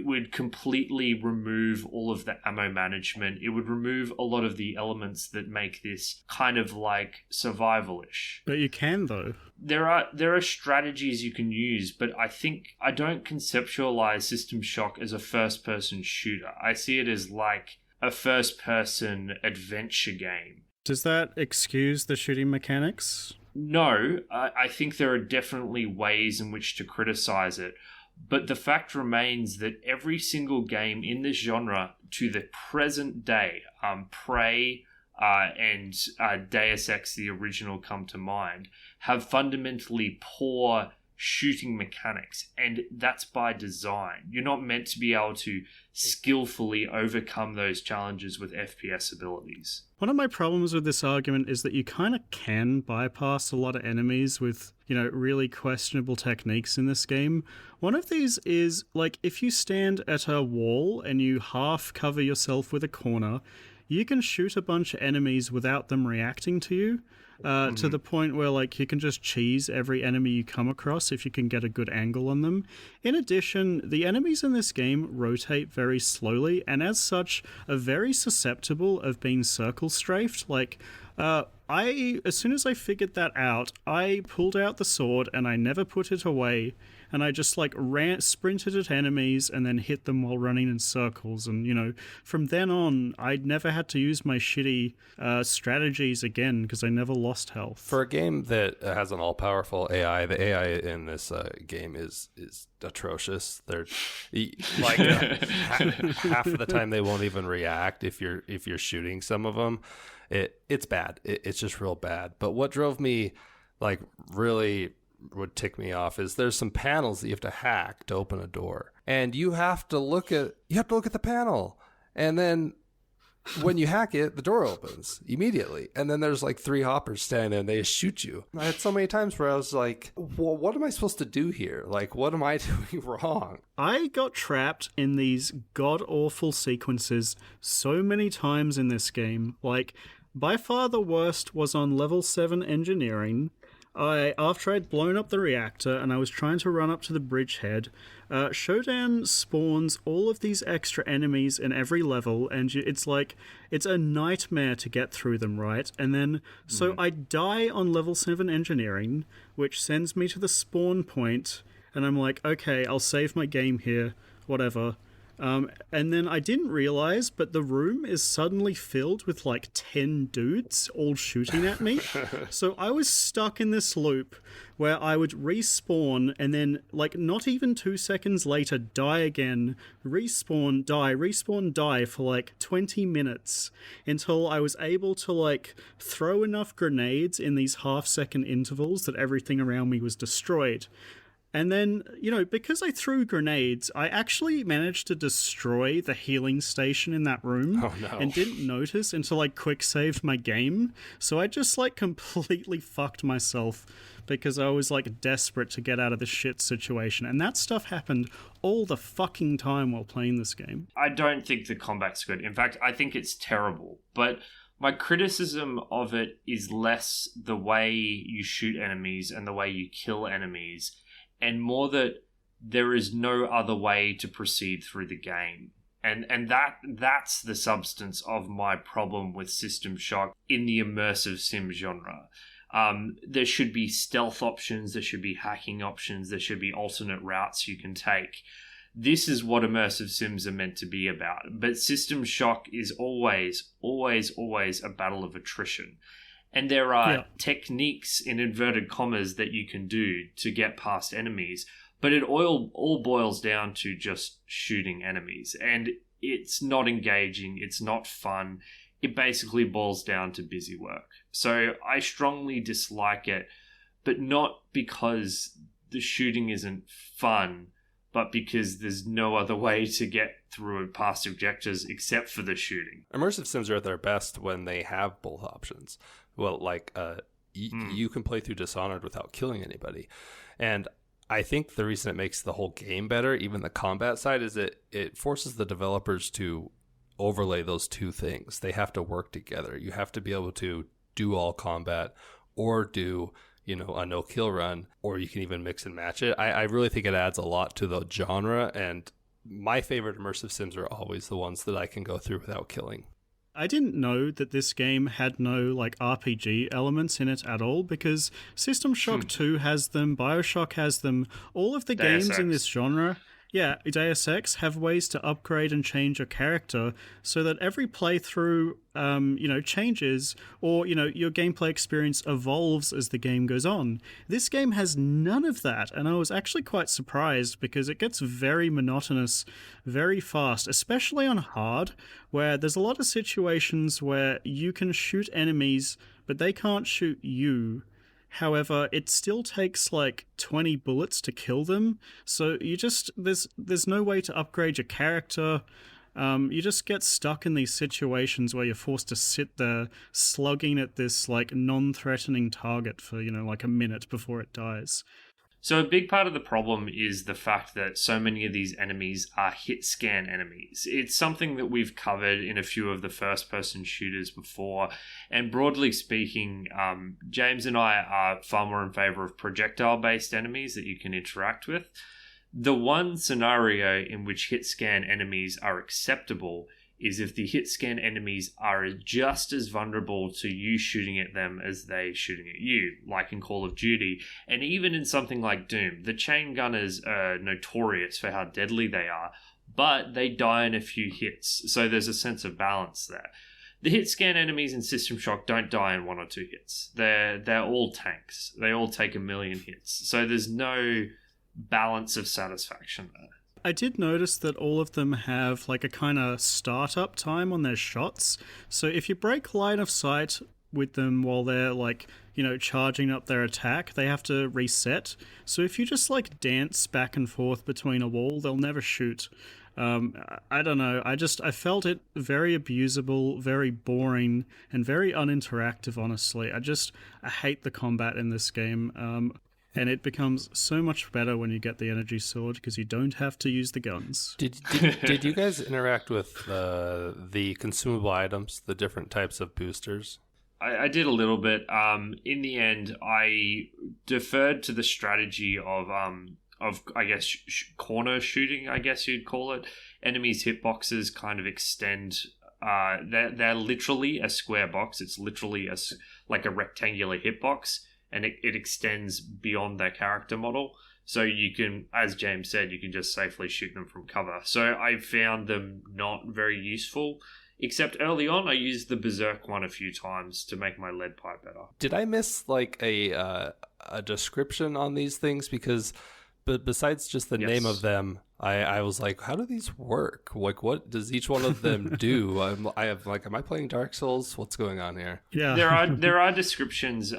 Speaker 1: would completely remove all of the ammo management. It would remove a lot of the elements that make this kind of like survival-ish.
Speaker 2: But you can, though.
Speaker 1: There are strategies you can use, but I don't conceptualize System Shock as a first-person shooter. I see it as like a first-person adventure game.
Speaker 2: Does that excuse the shooting mechanics?
Speaker 1: No, I think there are definitely ways in which to criticize it. But the fact remains that every single game in this genre to the present day, Prey, and Deus Ex, the original, come to mind, have fundamentally poor shooting mechanics, and that's by design. You're not meant to be able to skillfully overcome those challenges with FPS abilities.
Speaker 2: One of my problems with this argument is that you kind of can bypass a lot of enemies with, really questionable techniques in this game. One of these is, like, if you stand at a wall and you half cover yourself with a corner, you can shoot a bunch of enemies without them reacting to you. To the point where, like, you can just cheese every enemy you come across if you can get a good angle on them. In addition, the enemies in this game rotate very slowly, and as such, are very susceptible of being circle strafed. Like, as soon as I figured that out, I pulled out the sword and I never put it away. And I just sprinted at enemies and then hit them while running in circles. And, from then on, I'd never had to use my shitty strategies again because I never lost health.
Speaker 3: For a game that has an all-powerful AI, the AI in this game is atrocious. They're like half of the time they won't even react if you're shooting some of them. It's bad. It's just real bad. But what drove me really would tick me off is there's some panels that you have to hack to open a door, and you have to look at the panel, and then when you hack it, the door opens immediately, and then there's 3 hoppers standing there and they just shoot you. I had so many times where I was like, well, what am I supposed to do here? What am I doing wrong?
Speaker 2: I got trapped in these god-awful sequences so many times in this game. By far the worst was on level 7 engineering. After I'd blown up the reactor and I was trying to run up to the bridgehead, Shodan spawns all of these extra enemies in every level, and it's a nightmare to get through them, right? And then, so I die on level 7 engineering, which sends me to the spawn point, and I'm like, okay, I'll save my game here, whatever. And then I didn't realize, but the room is suddenly filled with 10 dudes all shooting at me. So I was stuck in this loop where I would respawn and then not even 2 seconds later die again, respawn, die for 20 minutes until I was able to throw enough grenades in these half-second intervals that everything around me was destroyed. And then, because I threw grenades, I actually managed to destroy the healing station in that room.
Speaker 3: Oh, no.
Speaker 2: And didn't notice until I quick saved my game. So I just completely fucked myself because I was desperate to get out of this shit situation. And that stuff happened all the fucking time while playing this game.
Speaker 1: I don't think the combat's good. In fact, I think it's terrible. But my criticism of it is less the way you shoot enemies and the way you kill enemies, and more that there is no other way to proceed through the game. And that's the substance of my problem with System Shock in the immersive sim genre. There should be stealth options, there should be hacking options, there should be alternate routes you can take. This is what immersive sims are meant to be about. But System Shock is always a battle of attrition. And there are techniques, in inverted commas, that you can do to get past enemies, but it all boils down to just shooting enemies. And it's not engaging, it's not fun, it basically boils down to busy work. So I strongly dislike it, but not because the shooting isn't fun, but because there's no other way to get through past objectives except for the shooting.
Speaker 3: Immersive sims are at their best when they have both options. Well, you can play through Dishonored without killing anybody. And I think the reason it makes the whole game better, even the combat side, is it forces the developers to overlay those two things. They have to work together. You have to be able to do all combat or do, a no-kill run, or you can even mix and match it. I really think it adds a lot to the genre, and my favorite immersive sims are always the ones that I can go through without killing.
Speaker 2: I didn't know that this game had no RPG elements in it at all, because System Shock 2 has them, Bioshock has them, all of the games in this genre yeah, Deus Ex have ways to upgrade and change your character so that every playthrough, changes, or, your gameplay experience evolves as the game goes on. This game has none of that, and I was actually quite surprised because it gets very monotonous very fast, especially on hard, where there's a lot of situations where you can shoot enemies, but they can't shoot you. However, it still takes like 20 bullets to kill them, so there's no way to upgrade your character. You just get stuck in these situations where you're forced to sit there slugging at this like non-threatening target for, like a minute before it dies.
Speaker 1: So a big part of the problem is the fact that so many of these enemies are hit scan enemies. It's something that we've covered in a few of the first-person shooters before, and broadly speaking, James and I are far more in favor of projectile-based enemies that you can interact with. The one scenario in which hit scan enemies are acceptable is if the hit scan enemies are just as vulnerable to you shooting at them as they shooting at you, like in Call of Duty. And even in something like Doom, the chain gunners are notorious for how deadly they are, but they die in a few hits, so there's a sense of balance there. The hit scan enemies in System Shock don't die in 1 or 2 hits. They're all tanks. They all take 1 million hits, so there's no balance of satisfaction there.
Speaker 2: I did notice that all of them have like a kind of startup time on their shots. So if you break line of sight with them while they're like, charging up their attack, they have to reset. So if you just like dance back and forth between a wall, they'll never shoot. I don't know. I felt it very abusable, very boring, and very uninteractive, honestly. I hate the combat in this game. And it becomes so much better when you get the energy sword because you don't have to use the guns.
Speaker 3: Did you guys interact with the consumable items, the different types of boosters?
Speaker 1: I did a little bit. In the end, I deferred to the strategy of I guess corner shooting, I guess you'd call it. Enemies' hitboxes kind of extend. They're literally a square box. It's literally like a rectangular hitbox. And it extends beyond their character model. So you can, as James said, you can just safely shoot them from cover. So I found them not very useful, except early on I used the Berserk one a few times to make my lead pipe better.
Speaker 3: Did I miss like a description on these things? Because besides just the name of them, I was like, how do these work? Like, what does each one of them do? am I playing Dark Souls? What's going on here?
Speaker 2: Yeah.
Speaker 1: There are descriptions.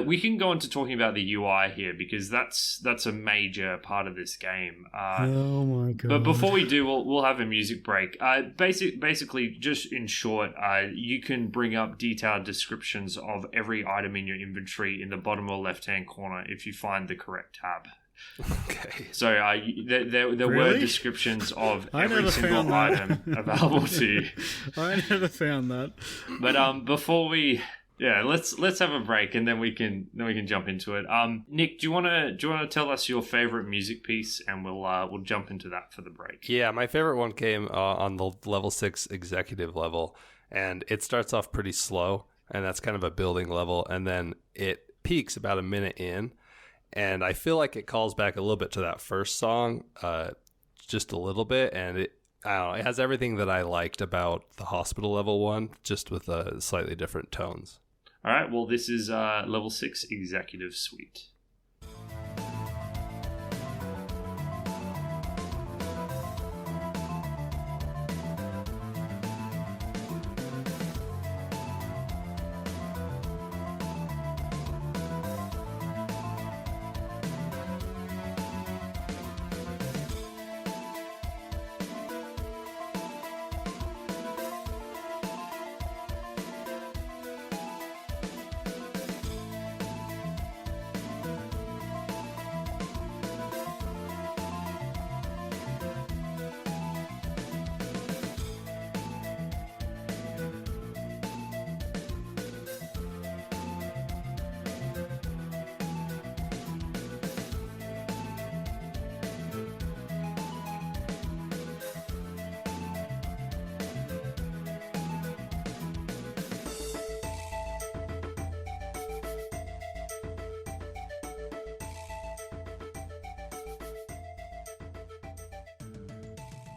Speaker 1: We can go into talking about the UI here because that's a major part of this game.
Speaker 2: Oh my god!
Speaker 1: But before we do, we'll have a music break. Basically, just in short, you can bring up detailed descriptions of every item in your inventory in the bottom or left-hand corner if you find the correct tab.
Speaker 3: Okay.
Speaker 1: So there
Speaker 2: Really?
Speaker 1: were descriptions of every single item available to you.
Speaker 2: I never found that.
Speaker 1: But before we. Yeah, let's have a break and then we can jump into it. Nick, do you wanna tell us your favorite music piece and we'll jump into that for the break?
Speaker 3: Yeah, my favorite one came on the level 6 executive level, and it starts off pretty slow, and that's kind of a building level, and then it peaks about a minute in, and I feel like it calls back a little bit to that first song, just a little bit, and it has everything that I liked about the hospital level one, just with slightly different tones.
Speaker 1: All right, well, this is level 6 Executive Suite.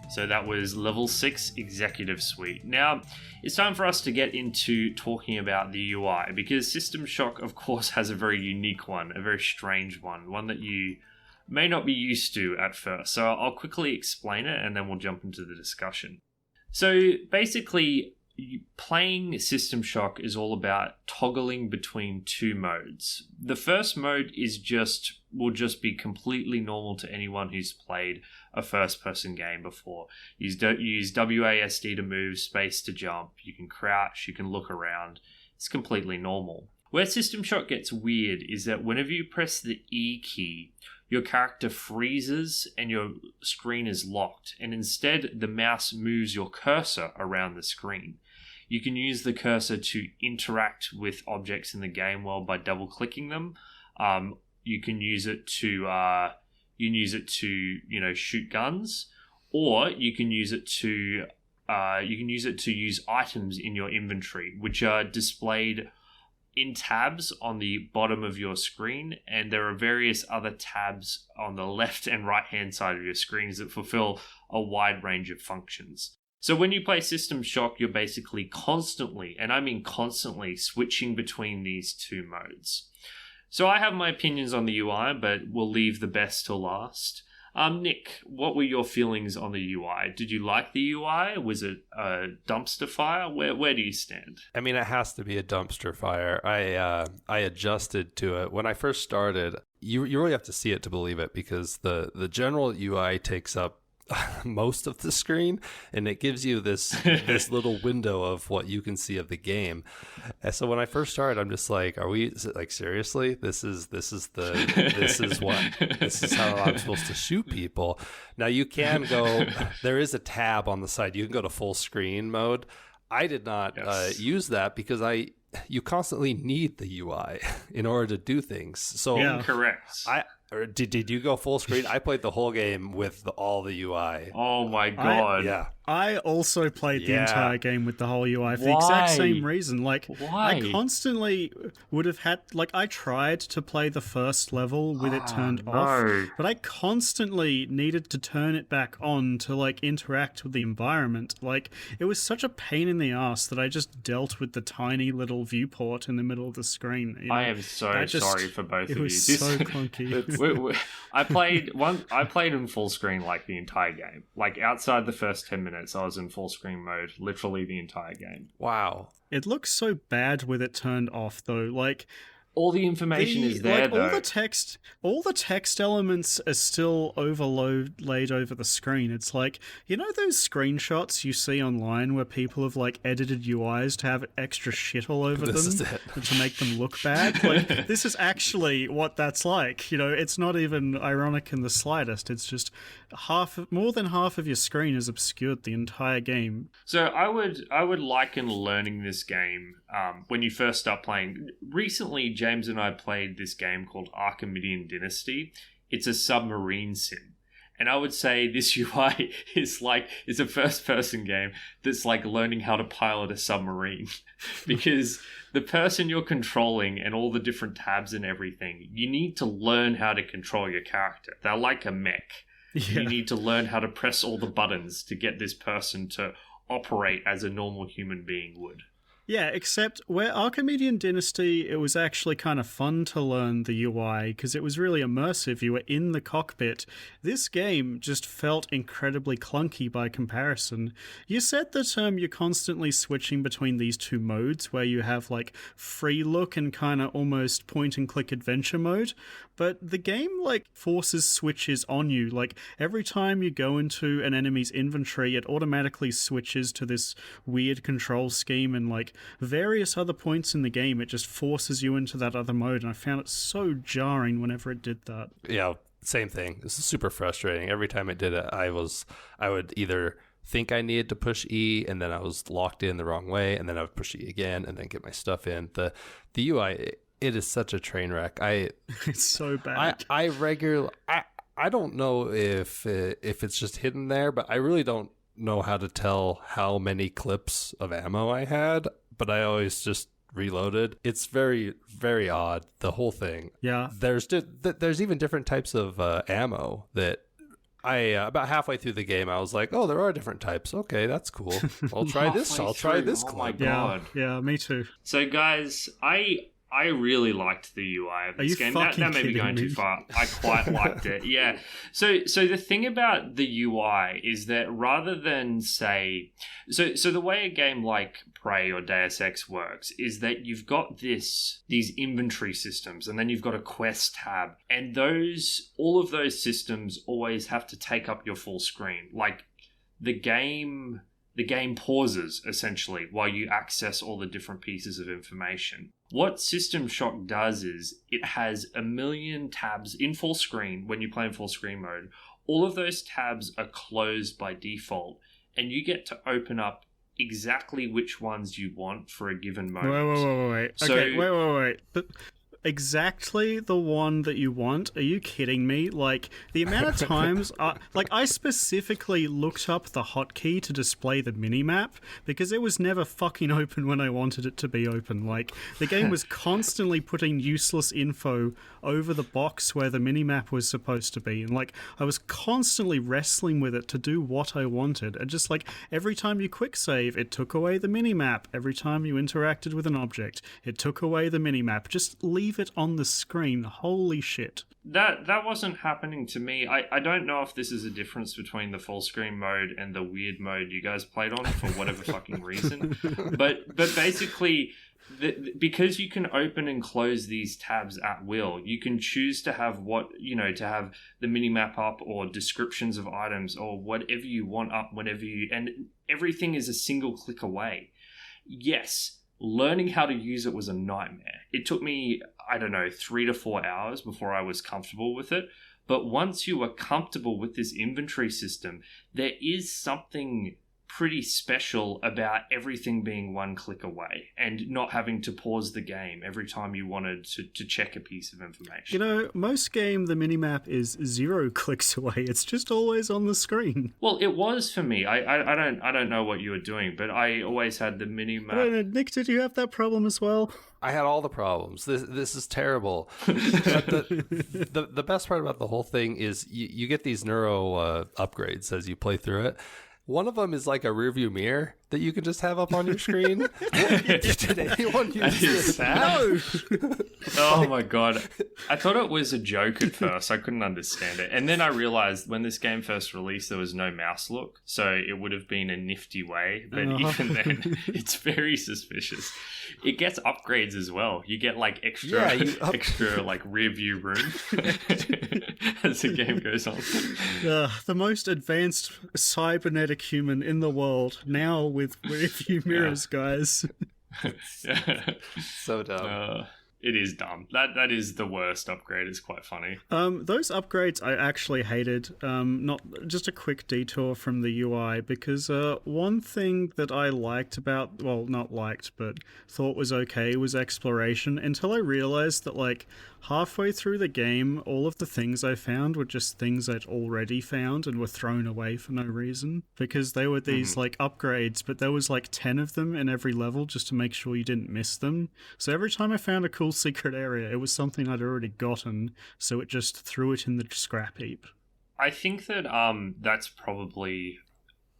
Speaker 1: So that was level 6 Executive Suite. Now, it's time for us to get into talking about the UI, because System Shock, of course, has a very unique one, a very strange one that you may not be used to at first. So I'll quickly explain it and then we'll jump into the discussion. So basically, playing System Shock is all about toggling between two modes. The first mode will just be completely normal to anyone who's played a first-person game before. Use WASD to move, space to jump. You can crouch, you can look around. It's completely normal. Where System Shock gets weird is that whenever you press the E key, your character freezes and your screen is locked, and instead the mouse moves your cursor around the screen. You can use the cursor to interact with objects in the game world by double-clicking them. You can use it to shoot guns, or you can use it to use items in your inventory, which are displayed in tabs on the bottom of your screen, and there are various other tabs on the left and right hand side of your screens that fulfill a wide range of functions. So when you play System Shock, you're basically constantly, and I mean constantly, switching between these two modes. So I have my opinions on the UI, but we'll leave the best till last. Nick, what were your feelings on the UI? Did you like the UI? Was it a dumpster fire? Where do you stand?
Speaker 3: I mean, it has to be a dumpster fire. I adjusted to it when I first started. You really have to see it to believe it, because the general UI takes up most of the screen, and it gives you this little window of what you can see of the game. And so when I first started, I'm just like, seriously? This is how I'm supposed to shoot people. Now you can go, there is a tab on the side. You can go to full screen mode. I did not use that because you constantly need the UI in order to do things. So
Speaker 2: yeah.
Speaker 1: Correct.
Speaker 3: Did you go full screen? I played the whole game with all the UI.
Speaker 1: Oh my god.
Speaker 2: I also played the entire game with the whole UI for the
Speaker 1: Why?
Speaker 2: exact same reason. Like,
Speaker 1: Why?
Speaker 2: I constantly would have had, like, I tried to play the first level with it turned off, but I constantly needed to turn it back on to, like, interact with the environment. Like, it was such a pain in the ass that I just dealt with the tiny little viewport in the middle of the screen. You know?
Speaker 1: I am so sorry for both of you.
Speaker 2: It was so clunky.
Speaker 1: I played in full screen like the entire game. Like outside the first 10 minutes, I was in full screen mode literally the entire game.
Speaker 3: Wow.
Speaker 2: It looks so bad with it turned off, though. Like,
Speaker 1: all the information is there,
Speaker 2: like,
Speaker 1: though.
Speaker 2: All the text elements are still laid over the screen. It's like, you know those screenshots you see online where people have, like, edited UIs to have extra shit all over them to make them look bad? Like, this is actually what that's like. You know, it's not even ironic in the slightest. It's just more than half of your screen is obscured the entire game.
Speaker 1: So I would liken learning this game when you first start playing. Recently, James and I played this game called Archimedean Dynasty. It's a submarine sim. And I would say this UI is a first-person game that's like learning how to pilot a submarine. Because the person you're controlling and all the different tabs and everything, you need to learn how to control your character. They're like a mech. Yeah. You need to learn how to press all the buttons to get this person to operate as a normal human being would.
Speaker 2: Yeah, except where Archimedean Dynasty, it was actually kind of fun to learn the UI because it was really immersive. You were in the cockpit. This game just felt incredibly clunky by comparison. You said that you're constantly switching between these two modes where you have like free look and kind of almost point and click adventure mode, but the game like forces switches on you. Like every time you go into an enemy's inventory, it automatically switches to this weird control scheme, and like various other points in the game, it just forces you into that other mode, and I found it so jarring whenever it did that.
Speaker 3: Yeah, same thing. This is super frustrating. Every time it did it, I would either think I needed to push E, and then I was locked in the wrong way, and then I would push E again, and then get my stuff in. The UI, it is such a train wreck.
Speaker 2: It's so bad.
Speaker 3: I don't know if it's just hidden there, but I really don't know how to tell how many clips of ammo I had, but I always just reloaded. It's very, very odd, the whole thing.
Speaker 2: Yeah.
Speaker 3: There's even different types of ammo that I about halfway through the game, I was like, "Oh, there are different types. Okay, that's cool. I'll try this. I'll try this
Speaker 1: Oh my
Speaker 3: clunky."
Speaker 1: God.
Speaker 2: Yeah, me too.
Speaker 1: So, guys, I really liked the UI of this game. That may be going too far. I quite liked it. Yeah. So the thing about the UI is that rather than say, so the way a game like Prey or Deus Ex works is that you've got these inventory systems, and then you've got a quest tab, and all of those systems always have to take up your full screen. Like the game pauses essentially while you access all the different pieces of information. What System Shock does is it has a million tabs in full screen when you play in full screen mode. All of those tabs are closed by default, and you get to open up exactly which ones you want for a given moment.
Speaker 2: Wait. Okay, wait. But exactly the one that you want? Are you kidding me? Like, the amount of times... I specifically looked up the hotkey to display the minimap because it was never fucking open when I wanted it to be open. Like, the game was constantly putting useless info over the box where the minimap was supposed to be. And, like, I was constantly wrestling with it to do what I wanted. And just, like, every time you quick save, it took away the minimap. Every time you interacted with an object, it took away the minimap. Just leave it on the screen. Holy shit.
Speaker 1: That wasn't happening to me. I don't know if this is a difference between the full screen mode and the weird mode you guys played on for whatever fucking reason. But basically, because you can open and close these tabs at will, you can choose to have to have the minimap up or descriptions of items or whatever you want up and everything is a single click away. Yes, learning how to use it was a nightmare. It took me, 3 to 4 hours before I was comfortable with it. But once you are comfortable with this inventory system, there is something pretty special about everything being one click away and not having to pause the game every time you wanted to check a piece of information.
Speaker 2: Most game, the minimap is 0 clicks away. It's just always on the screen.
Speaker 1: Well, it was for me. I don't know what you were doing, but I always had the minimap.
Speaker 2: I don't know, Nick, did you have that problem as well?
Speaker 3: I had all the problems. This is terrible. But the best part about the whole thing is you get these neuro upgrades as you play through it. One of them is like a rearview mirror that you can just have up on your screen. Did anyone use this?
Speaker 2: No!
Speaker 1: Oh my God. I thought it was a joke at first. I couldn't understand it. And then I realized when this game first released, there was no mouse look. So it would have been a nifty way. But even then, it's very suspicious. It gets upgrades as well. You get like extra like rear view room as the game goes on.
Speaker 2: The most advanced cybernetic human in the world, now with rear view mirrors, guys.
Speaker 3: So dumb.
Speaker 1: It is dumb. That is the worst upgrade. It's quite funny.
Speaker 2: Those upgrades I actually hated. Not just a quick detour from the UI, because one thing that I liked about, not liked, but thought was okay, was exploration, until I realized that, like, halfway through the game, all of the things I found were just things I'd already found and were thrown away for no reason, because they were these like upgrades, but there was like 10 of them in every level just to make sure you didn't miss them. So every time I found a cool secret area, it was something I'd already gotten, so it just threw it in the scrap heap.
Speaker 1: I think that that's probably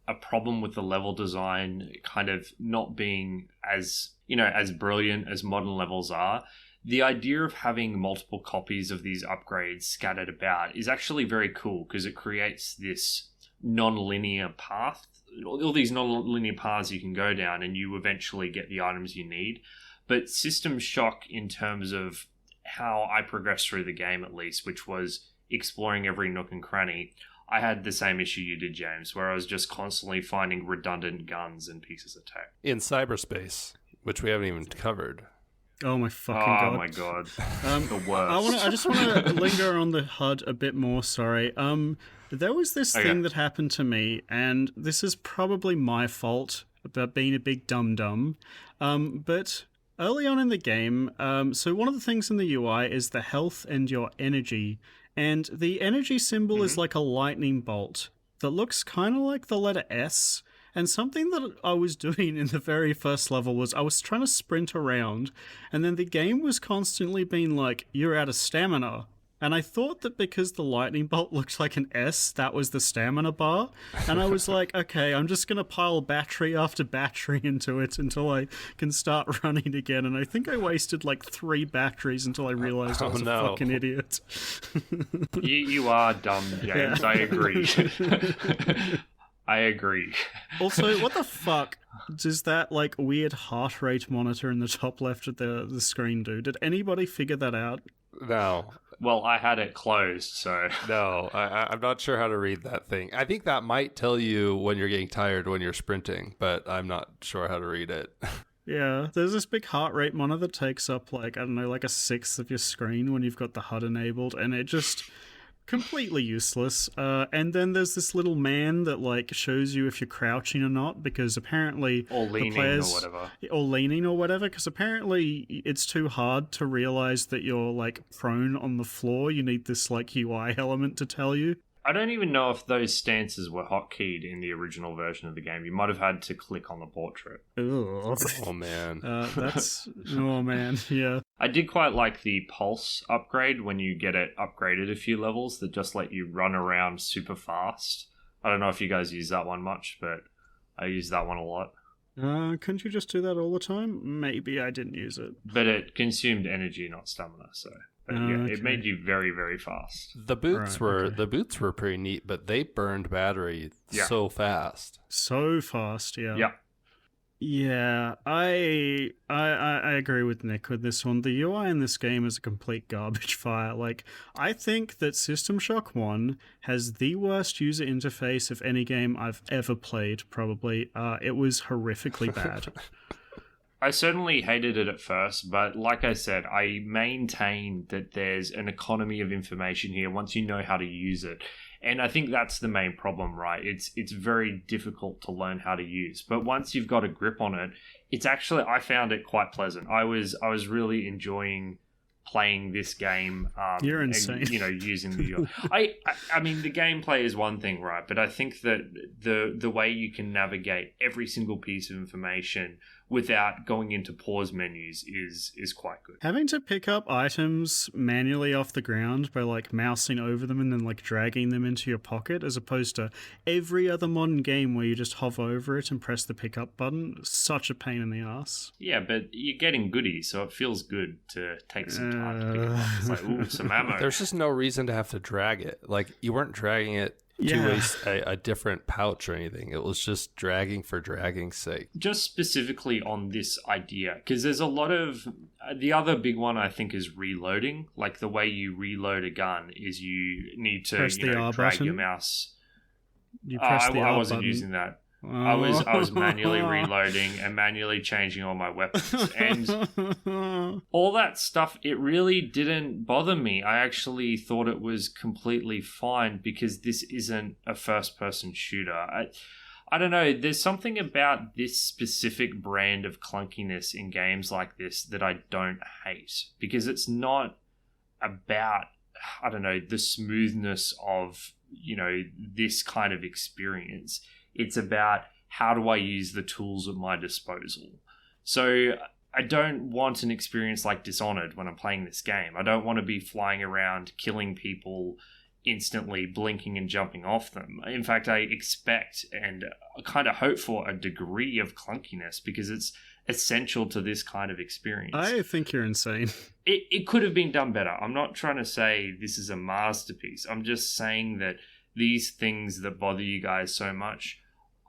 Speaker 1: a problem with the level design kind of not being as brilliant as modern levels are. The idea of having multiple copies of these upgrades scattered about is actually very cool because it creates this non-linear path, all these non-linear paths you can go down and you eventually get the items you need. But System Shock, in terms of how I progressed through the game at least, which was exploring every nook and cranny, I had the same issue you did, James, where I was just constantly finding redundant guns and pieces of tech.
Speaker 3: In cyberspace, which we haven't even covered.
Speaker 2: Oh my fucking god!
Speaker 1: Oh my god! The worst.
Speaker 2: I just want to linger on the HUD a bit more. Sorry. There was this thing that happened to me, and this is probably my fault about being a big dum-dum. But early on in the game, so one of the things in the UI is the health and your energy, and the energy symbol is like a lightning bolt that looks kind of like the letter S. And something that I was doing in the very first level was I was trying to sprint around, and then the game was constantly being like, you're out of stamina. And I thought that because the lightning bolt looked like an S, that was the stamina bar. And I was like, okay, I'm just going to pile battery after battery into it until I can start running again. And I think I wasted like 3 batteries until I realized I was a fucking idiot.
Speaker 1: You are dumb, James. Yeah. I agree. I agree.
Speaker 2: Also, what the fuck does that like weird heart rate monitor in the top left of the screen do? Did anybody figure that out?
Speaker 3: No.
Speaker 1: Well, I had it closed, so...
Speaker 3: No, I'm not sure how to read that thing. I think that might tell you when you're getting tired when you're sprinting, but I'm not sure how to read it.
Speaker 2: Yeah, there's this big heart rate monitor that takes up, like, I don't know, like a sixth of your screen when you've got the HUD enabled, and it just... completely useless. And then there's this little man that like shows you if you're crouching or not, because apparently
Speaker 1: or leaning or whatever,
Speaker 2: because apparently it's too hard to realize that you're like prone on the floor. You need this like UI element to tell you.
Speaker 1: I don't even know if those stances were hotkeyed in the original version of the game. You might have had to click on the portrait.
Speaker 3: Oh, man.
Speaker 2: Oh, man, yeah.
Speaker 1: I did quite like the pulse upgrade when you get it upgraded a few levels that just let you run around super fast. I don't know if you guys use that one much, but I use that one a lot.
Speaker 2: Couldn't you just do that all the time? Maybe I didn't use it.
Speaker 1: But it consumed energy, not stamina, so... But yeah, okay. It made you very, very fast.
Speaker 3: The boots were pretty neat, but they burned battery so fast.
Speaker 2: So fast, yeah.
Speaker 1: Yeah.
Speaker 2: Yeah, I agree with Nick with this one. The UI in this game is a complete garbage fire. Like, I think that System Shock 1 has the worst user interface of any game I've ever played, probably. It was horrifically bad.
Speaker 1: I certainly hated it at first, but like I said, I maintain that there's an economy of information here once you know how to use it. And I think that's the main problem, right? It's very difficult to learn how to use. But once you've got a grip on it, it's actually, I found it quite pleasant. I was really enjoying playing this game.
Speaker 2: You're insane.
Speaker 1: And, using the... I mean, the gameplay is one thing, right? But I think that the way you can navigate every single piece of information without going into pause menus is quite good.
Speaker 2: Having to pick up items manually off the ground by like mousing over them and then like dragging them into your pocket, as opposed to every other modern game where you just hover over it and press the pick up button, such a pain in the ass.
Speaker 1: Yeah, but you're getting goodies, so it feels good to take some time to pick it up. It's like, ooh, some ammo.
Speaker 3: There's just no reason to have to drag it. Like, you weren't dragging it to a different pouch or anything. It was just dragging for dragging's sake.
Speaker 1: Just specifically on this idea, because there's a lot of... the other big one, I think, is reloading. Like, the way you reload a gun is you need to drag your mouse.
Speaker 2: You press the R
Speaker 1: I wasn't
Speaker 2: button.
Speaker 1: Using that. I was manually reloading and manually changing all my weapons. And all that stuff, it really didn't bother me. I actually thought it was completely fine because this isn't a first-person shooter. I don't know. There's something about this specific brand of clunkiness in games like this that I don't hate, because it's not about, I don't know, the smoothness of, this kind of experience. It's about how do I use the tools at my disposal. So I don't want an experience like Dishonored when I'm playing this game. I don't want to be flying around, killing people instantly, blinking and jumping off them. In fact, I expect and kind of hope for a degree of clunkiness because it's essential to this kind of experience.
Speaker 2: I think you're insane.
Speaker 1: It could have been done better. I'm not trying to say this is a masterpiece. I'm just saying that these things that bother you guys so much,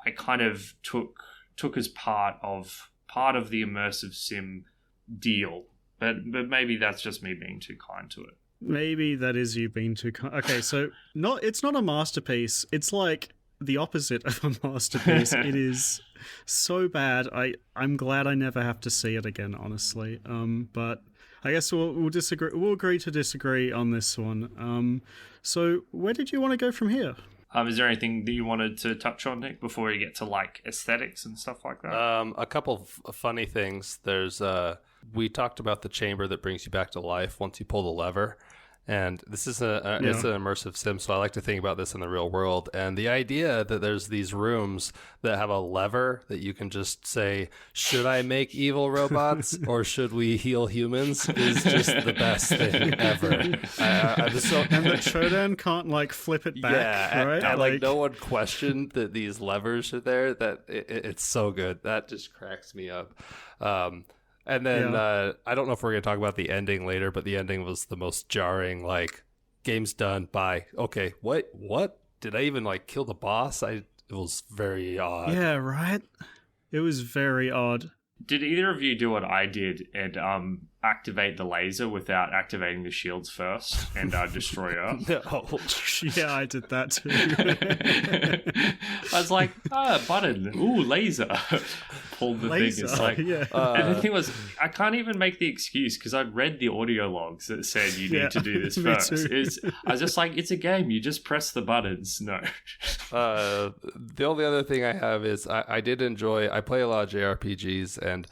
Speaker 1: I kind of took as part of the immersive sim deal, but maybe that's just me being too kind to it.
Speaker 2: Maybe that is you being too kind. Okay, so it's not a masterpiece. It's like the opposite of a masterpiece. It is so bad. I'm glad I never have to see it again, honestly. But I guess we'll disagree. We'll agree to disagree on this one. So where did you want to go from here?
Speaker 1: Is there anything that you wanted to touch on, Nick, before we get to like aesthetics and stuff like that?
Speaker 3: A couple of funny things. There's we talked about the chamber that brings you back to life once you pull the lever, And this is it's an immersive sim, so I like to think about this in the real world. And the idea that there's these rooms that have a lever that you can just say, should I make evil robots or should we heal humans, is just the best thing ever. I was so...
Speaker 2: And the Shodan can't, like, flip it back, right?
Speaker 3: And like, no one questioned that these levers are there. That it's so good. That just cracks me up. And then I don't know if we're going to talk about the ending later, but the ending was the most jarring, like, game's done, bye. Okay, what? Did I even, like, kill the boss? It was very odd.
Speaker 2: Yeah, right? It was very odd.
Speaker 1: Did either of you do what I did and activate the laser without activating the shields first and destroy Earth?
Speaker 3: No.
Speaker 2: Yeah, I did that too.
Speaker 1: I was like, button, ooh, laser. Pulled the
Speaker 2: Laser,
Speaker 1: thing. It's like,
Speaker 2: yeah.
Speaker 1: And the thing was, I can't even make the excuse because I'd read the audio logs that said you need to do this
Speaker 2: me
Speaker 1: first.
Speaker 2: too.
Speaker 1: I was just like, it's a game. You just press the buttons. No.
Speaker 3: The only other thing I have is I did enjoy. I play a lot of JRPGs, and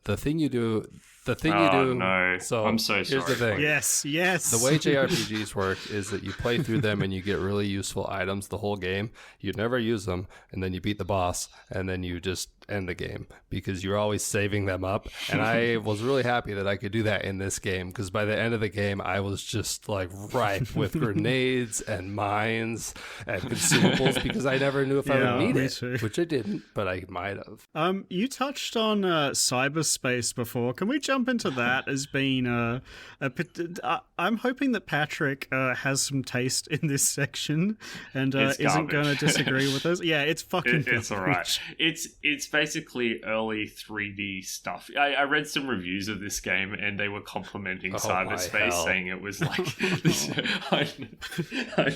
Speaker 3: the thing you do.
Speaker 1: No.
Speaker 3: So
Speaker 1: I'm so
Speaker 3: here's
Speaker 1: sorry.
Speaker 3: the thing.
Speaker 2: Yes.
Speaker 3: The way JRPGs work is that you play through them and you get really useful items the whole game. You never use them, and then you beat the boss, and then you just end the game because you're always saving them up. And I was really happy that I could do that in this game because by the end of the game, I was just like ripe with grenades and mines and consumables because I never knew if I would need it,
Speaker 2: too.
Speaker 3: which I didn't, but I might have.
Speaker 2: You touched on cyberspace before. Can we jump into that as being I'm hoping that Patrick has some taste in this section and isn't going to disagree with us. Yeah, it's fucking
Speaker 1: it's all right. It's basically early 3D stuff. I read some reviews of this game and they were complimenting cyberspace, saying it was like this. I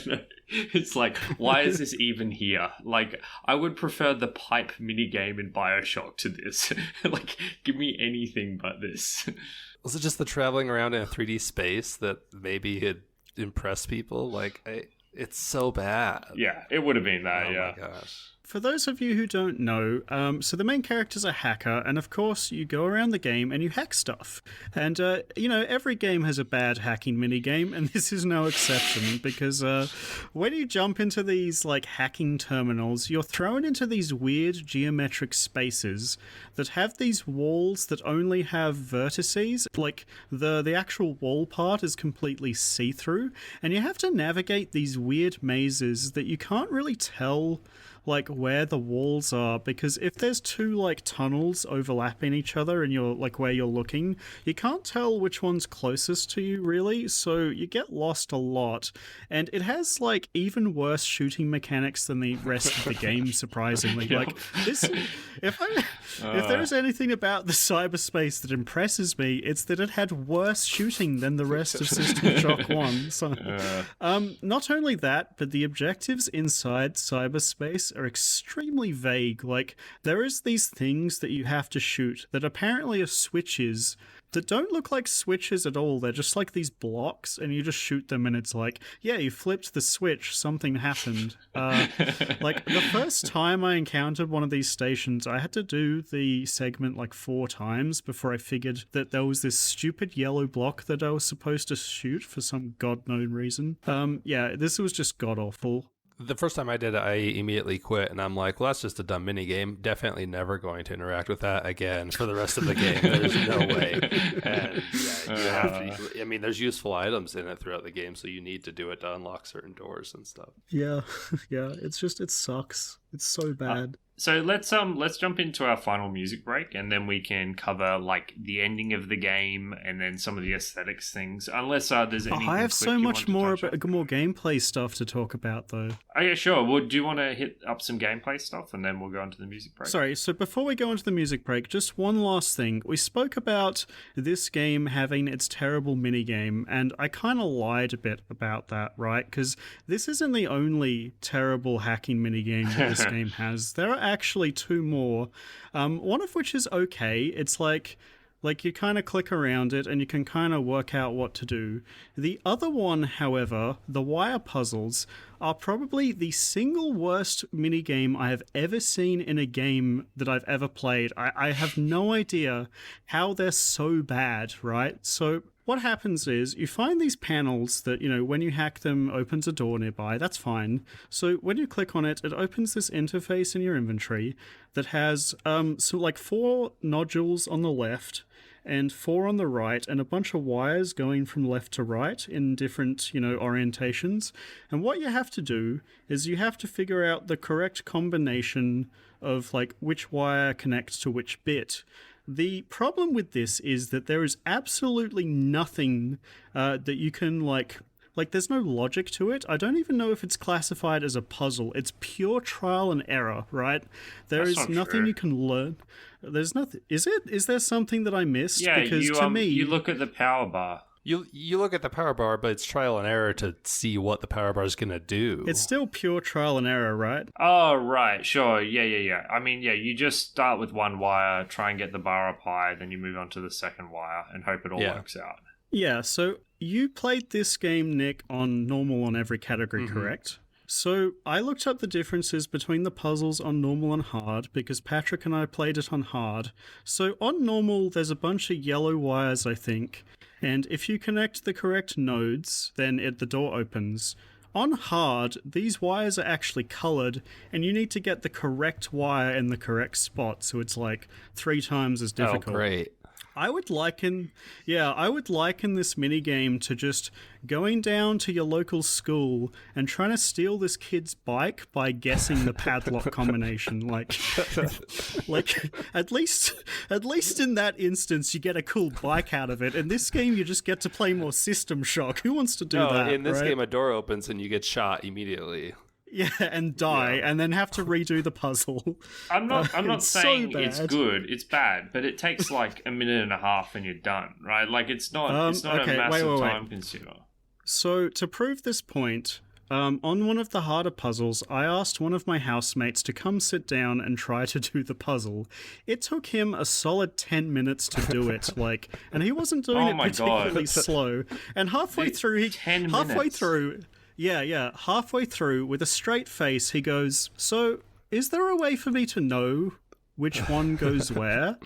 Speaker 1: know. It's like, why is this even here? Like, I would prefer the pipe minigame in Bioshock to this. Like, give me anything but this.
Speaker 3: Was it just the traveling around in a 3D space that maybe had impressed people? Like, it's so bad.
Speaker 1: Yeah, it would have been that,
Speaker 3: Oh my gosh.
Speaker 2: For those of you who don't know, so the main character's a hacker, and of course you go around the game and you hack stuff. And, every game has a bad hacking minigame, and this is no exception, because when you jump into these, like, hacking terminals, you're thrown into these weird geometric spaces that have these walls that only have vertices. Like, the actual wall part is completely see-through, and you have to navigate these weird mazes that you can't really tell like where the walls are, because if there's two like tunnels overlapping each other and you're like where you're looking, you can't tell which one's closest to you really, so you get lost a lot. And it has like even worse shooting mechanics than the rest of the game, surprisingly. Like this, if there's anything about the cyberspace that impresses me, it's that it had worse shooting than the rest of System Shock 1. So not only that, but the objectives inside cyberspace are extremely vague. Like, there is these things that you have to shoot that apparently are switches that don't look like switches at all. They're just like these blocks, and you just shoot them, and it's like, yeah, you flipped the switch, something happened. Like, the first time I encountered one of these stations, I had to do the segment like 4 times before I figured that there was this stupid yellow block that I was supposed to shoot for some god-known reason. Yeah, this was just god-awful.
Speaker 3: The first time I did it, I immediately quit, and I'm like, well, that's just a dumb mini game. Definitely never going to interact with that again for the rest of the game. There's no way. And yeah, you have to, I mean, there's useful items in it throughout the game, so you need to do it to unlock certain doors and stuff.
Speaker 2: Yeah, it's just, it sucks. It's so bad.
Speaker 1: So let's jump into our final music break, and then we can cover like the ending of the game and then some of the aesthetics things. Unless there's anything.
Speaker 2: I have so much more gameplay stuff to talk about, though.
Speaker 1: Oh yeah, sure. Well, do you want to hit up some gameplay stuff, and then we'll go into the music break?
Speaker 2: Sorry. So before we go into the music break, just one last thing. We spoke about this game having its terrible minigame, and I kind of lied a bit about that, right? Because this isn't the only terrible hacking minigame that this game has. There are actually 2 more, one of which is okay. It's like you kind of click around it and you can kind of work out what to do. The other one, however, the wire puzzles, are probably the single worst minigame I have ever seen in a game that I've ever played. I have no idea how they're so bad, right? So what happens is you find these panels that, when you hack them, opens a door nearby. That's fine. So when you click on it, it opens this interface in your inventory that has so like 4 nodules on the left and 4 on the right, and a bunch of wires going from left to right in different, orientations. And what you have to do is you have to figure out the correct combination of like which wire connects to which bit. The problem with this is that there is absolutely nothing that you can like there's no logic to it. I don't even know if it's classified as a puzzle. It's pure trial and error, right? There is nothing
Speaker 1: true.
Speaker 2: you can learn. There's nothing. Is it? Is there something that I missed?
Speaker 1: Yeah,
Speaker 2: because to me,
Speaker 1: you look at the power bar.
Speaker 3: You look at the power bar, but it's trial and error to see what the power bar is going to do.
Speaker 2: it's still pure trial and error, right?
Speaker 1: Oh, right, sure, yeah. I mean, yeah, you just start with one wire, try and get the bar up high, then you move on to the second wire and hope it all works out.
Speaker 2: Yeah, so you played this game, Nick, on normal on every category, correct? So I looked up the differences between the puzzles on normal and hard because Patrick and I played it on hard. So on normal, there's a bunch of yellow wires, I think, and if you connect the correct nodes, then the door opens. On hard, these wires are actually coloured, and you need to get the correct wire in the correct spot, so it's like 3 times as difficult.
Speaker 3: Oh, great.
Speaker 2: I would liken this minigame to just going down to your local school and trying to steal this kid's bike by guessing the padlock combination. Like at least in that instance, you get a cool bike out of it. In this game, you just get to play more System Shock. Who wants to do that?
Speaker 3: In this
Speaker 2: right?
Speaker 3: game, a door opens and you get shot immediately.
Speaker 2: Yeah, and die, and then have to redo the puzzle.
Speaker 1: I'm not saying
Speaker 2: so
Speaker 1: it's good. It's bad, but it takes like a minute and a half and you're done, right? Like it's not a massive time consumer.
Speaker 2: So to prove this point, on one of the harder puzzles, I asked one of my housemates to come sit down and try to do the puzzle. It took him a solid 10 minutes to do it, and he wasn't doing it particularly slow. And halfway through, halfway through, with a straight face, he goes, "So, is there a way for me to know which one goes where?"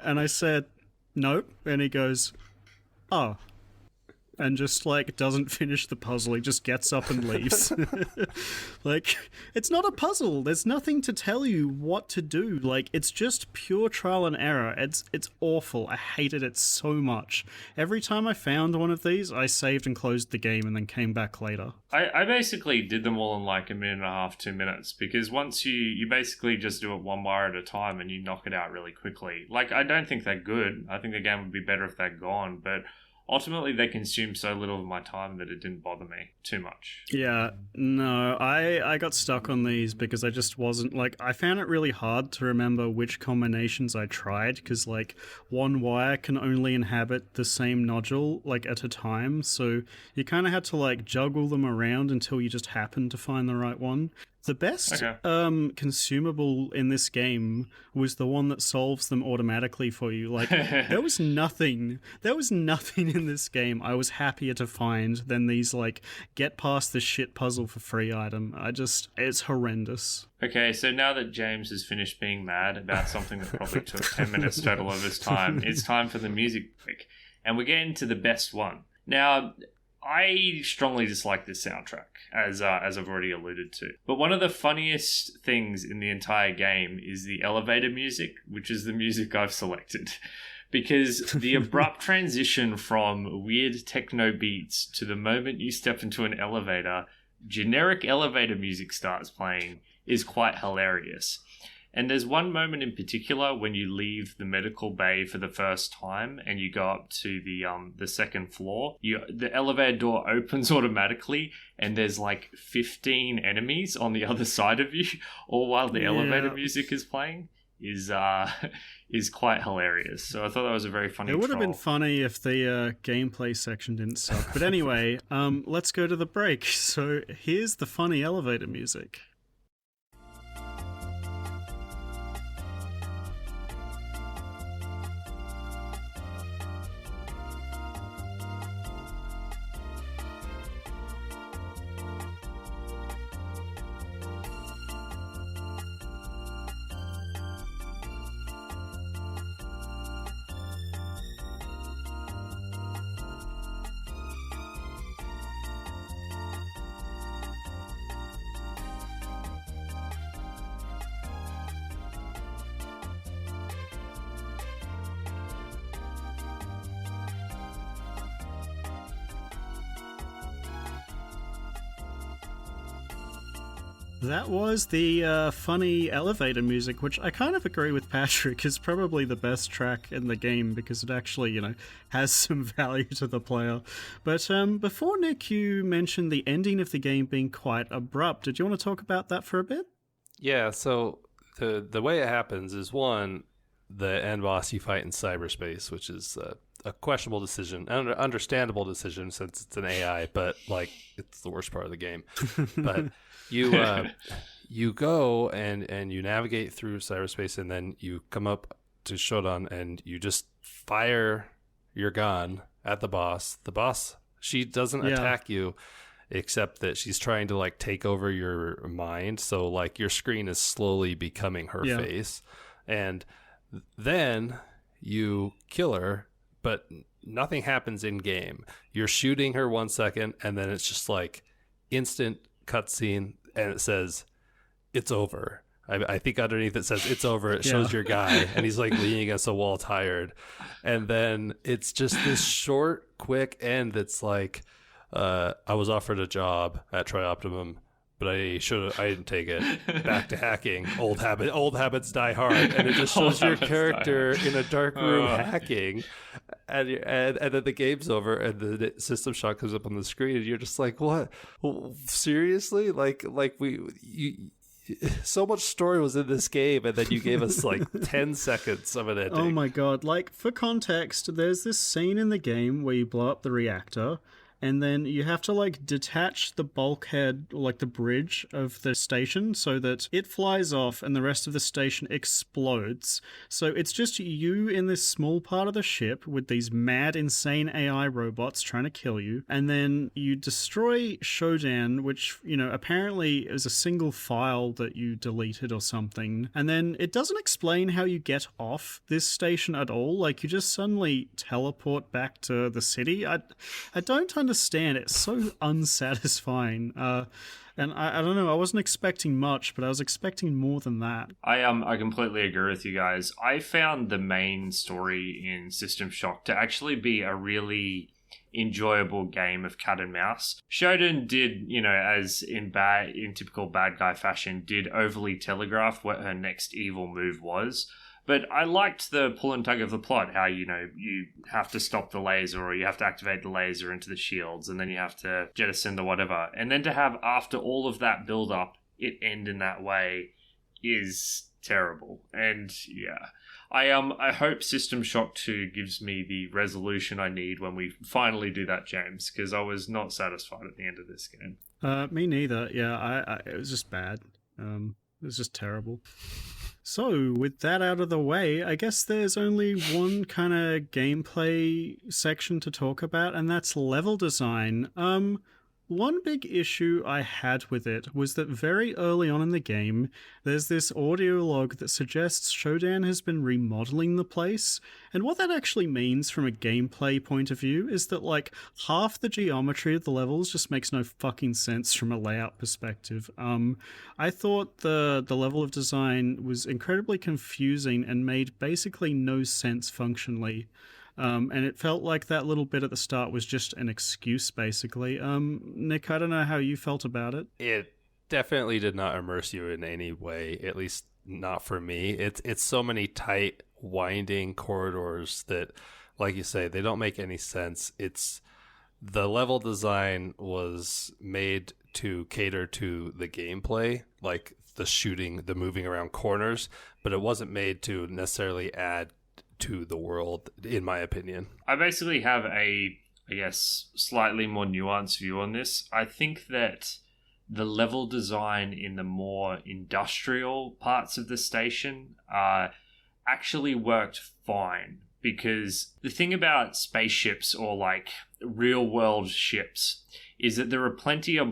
Speaker 2: And I said, "Nope." And he goes, "Oh." And just, doesn't finish the puzzle. He just gets up and leaves. It's not a puzzle. There's nothing to tell you what to do. It's just pure trial and error. It's awful. I hated it so much. Every time I found one of these, I saved and closed the game and then came back later.
Speaker 1: I basically did them all in a minute and a half, 2 minutes, because once you basically just do it one wire at a time and you knock it out really quickly. I don't think they're good. I think the game would be better if they're gone, but ultimately, they consumed so little of my time that it didn't bother me too much.
Speaker 2: Yeah, no, I got stuck on these because I just wasn't, I found it really hard to remember which combinations I tried because, one wire can only inhabit the same nodule, at a time, so you kind of had to, juggle them around until you just happened to find the right one. The best consumable in this game was the one that solves them automatically for you. There was nothing in this game I was happier to find than these, get past this shit puzzle for free item. It's horrendous.
Speaker 1: Okay, so now that James has finished being mad about something that probably took 10 minutes total of his time, it's time for the music break. And we're getting to the best one. Now, I strongly dislike this soundtrack, as I've already alluded to. But one of the funniest things in the entire game is the elevator music, which is the music I've selected. Because the abrupt transition from weird techno beats to the moment you step into an elevator, generic elevator music starts playing, is quite hilarious. And there's one moment in particular when you leave the medical bay for the first time and you go up to the second floor. The elevator door opens automatically and there's 15 enemies on the other side of you, all while the elevator music is playing. Is quite hilarious. So I thought that was a very funny.
Speaker 2: It would have been funny if the gameplay section didn't suck. But anyway, let's go to the break. So here's the funny elevator music. That was the funny elevator music, which I kind of agree with Patrick is probably the best track in the game because it actually, has some value to the player. But before, Nick, you mentioned the ending of the game being quite abrupt. Did you want to talk about that for a bit?
Speaker 3: Yeah, so the way it happens is, one, the end boss you fight in cyberspace, which is a questionable decision, an understandable decision since it's an AI, but it's the worst part of the game. But you go and you navigate through cyberspace, and then you come up to Shodan and you just fire your gun at the boss. The boss, she doesn't attack you, except that she's trying to take over your mind. So your screen is slowly becoming her face, and then you kill her, but nothing happens in game. You're shooting her 1 second, and then it's just instant cutscene, and it says it's over. I think underneath it says it's over. It shows your guy, and he's leaning against a wall, tired, and then it's just this short, quick end that's I was offered a job at TriOptimum, but I didn't take it. Back to hacking. Old habits die hard. And it just shows your character in a dark room hacking, and then the game's over, and the system shock comes up on the screen, and you're just what? Seriously? So much story was in this game, and then you gave us 10 seconds of an ending.
Speaker 2: Oh my god. For context, there's this scene in the game where you blow up the reactor, and then you have to detach the bulkhead, or the bridge of the station, so that it flies off and the rest of the station explodes. So it's just you in this small part of the ship with these mad, insane AI robots trying to kill you. And then you destroy Shodan, which, apparently is a single file that you deleted or something. And then it doesn't explain how you get off this station at all. You just suddenly teleport back to the city. I don't understand. It's so unsatisfying. And I don't know, I wasn't expecting much, but I was expecting more than that.
Speaker 1: I completely agree with you guys. I found the main story in System Shock to actually be a really enjoyable game of cat and mouse. Shodan did, as in typical bad guy fashion, did overly telegraph what her next evil move was. But I liked the pull and tug of the plot, how, you have to stop the laser, or you have to activate the laser into the shields, and then you have to jettison the whatever. And then to have, after all of that build-up, it end in that way is terrible. And, yeah. I hope System Shock 2 gives me the resolution I need when we finally do that, James, because I was not satisfied at the end of this game.
Speaker 2: Me neither. Yeah, it was just bad. It was just terrible. So, with that out of the way, I guess there's only one kind of gameplay section to talk about, and that's level design. One big issue I had with it was that very early on in the game, there's this audio log that suggests Shodan has been remodeling the place, and what that actually means from a gameplay point of view is that, half the geometry of the levels just makes no fucking sense from a layout perspective. I thought the level of design was incredibly confusing and made basically no sense functionally. And it felt like that little bit at the start was just an excuse, basically. Nick, I don't know how you felt about it.
Speaker 3: It definitely did not immerse you in any way, at least not for me. It's so many tight, winding corridors that, like you say, they don't make any sense. The level design was made to cater to the gameplay, like the shooting, the moving around corners, but it wasn't made to necessarily add to the world, in my opinion.
Speaker 1: I basically have slightly more nuanced view on this. I think that the level design in the more industrial parts of the station actually worked fine, because the thing about spaceships or real world ships is that there are plenty of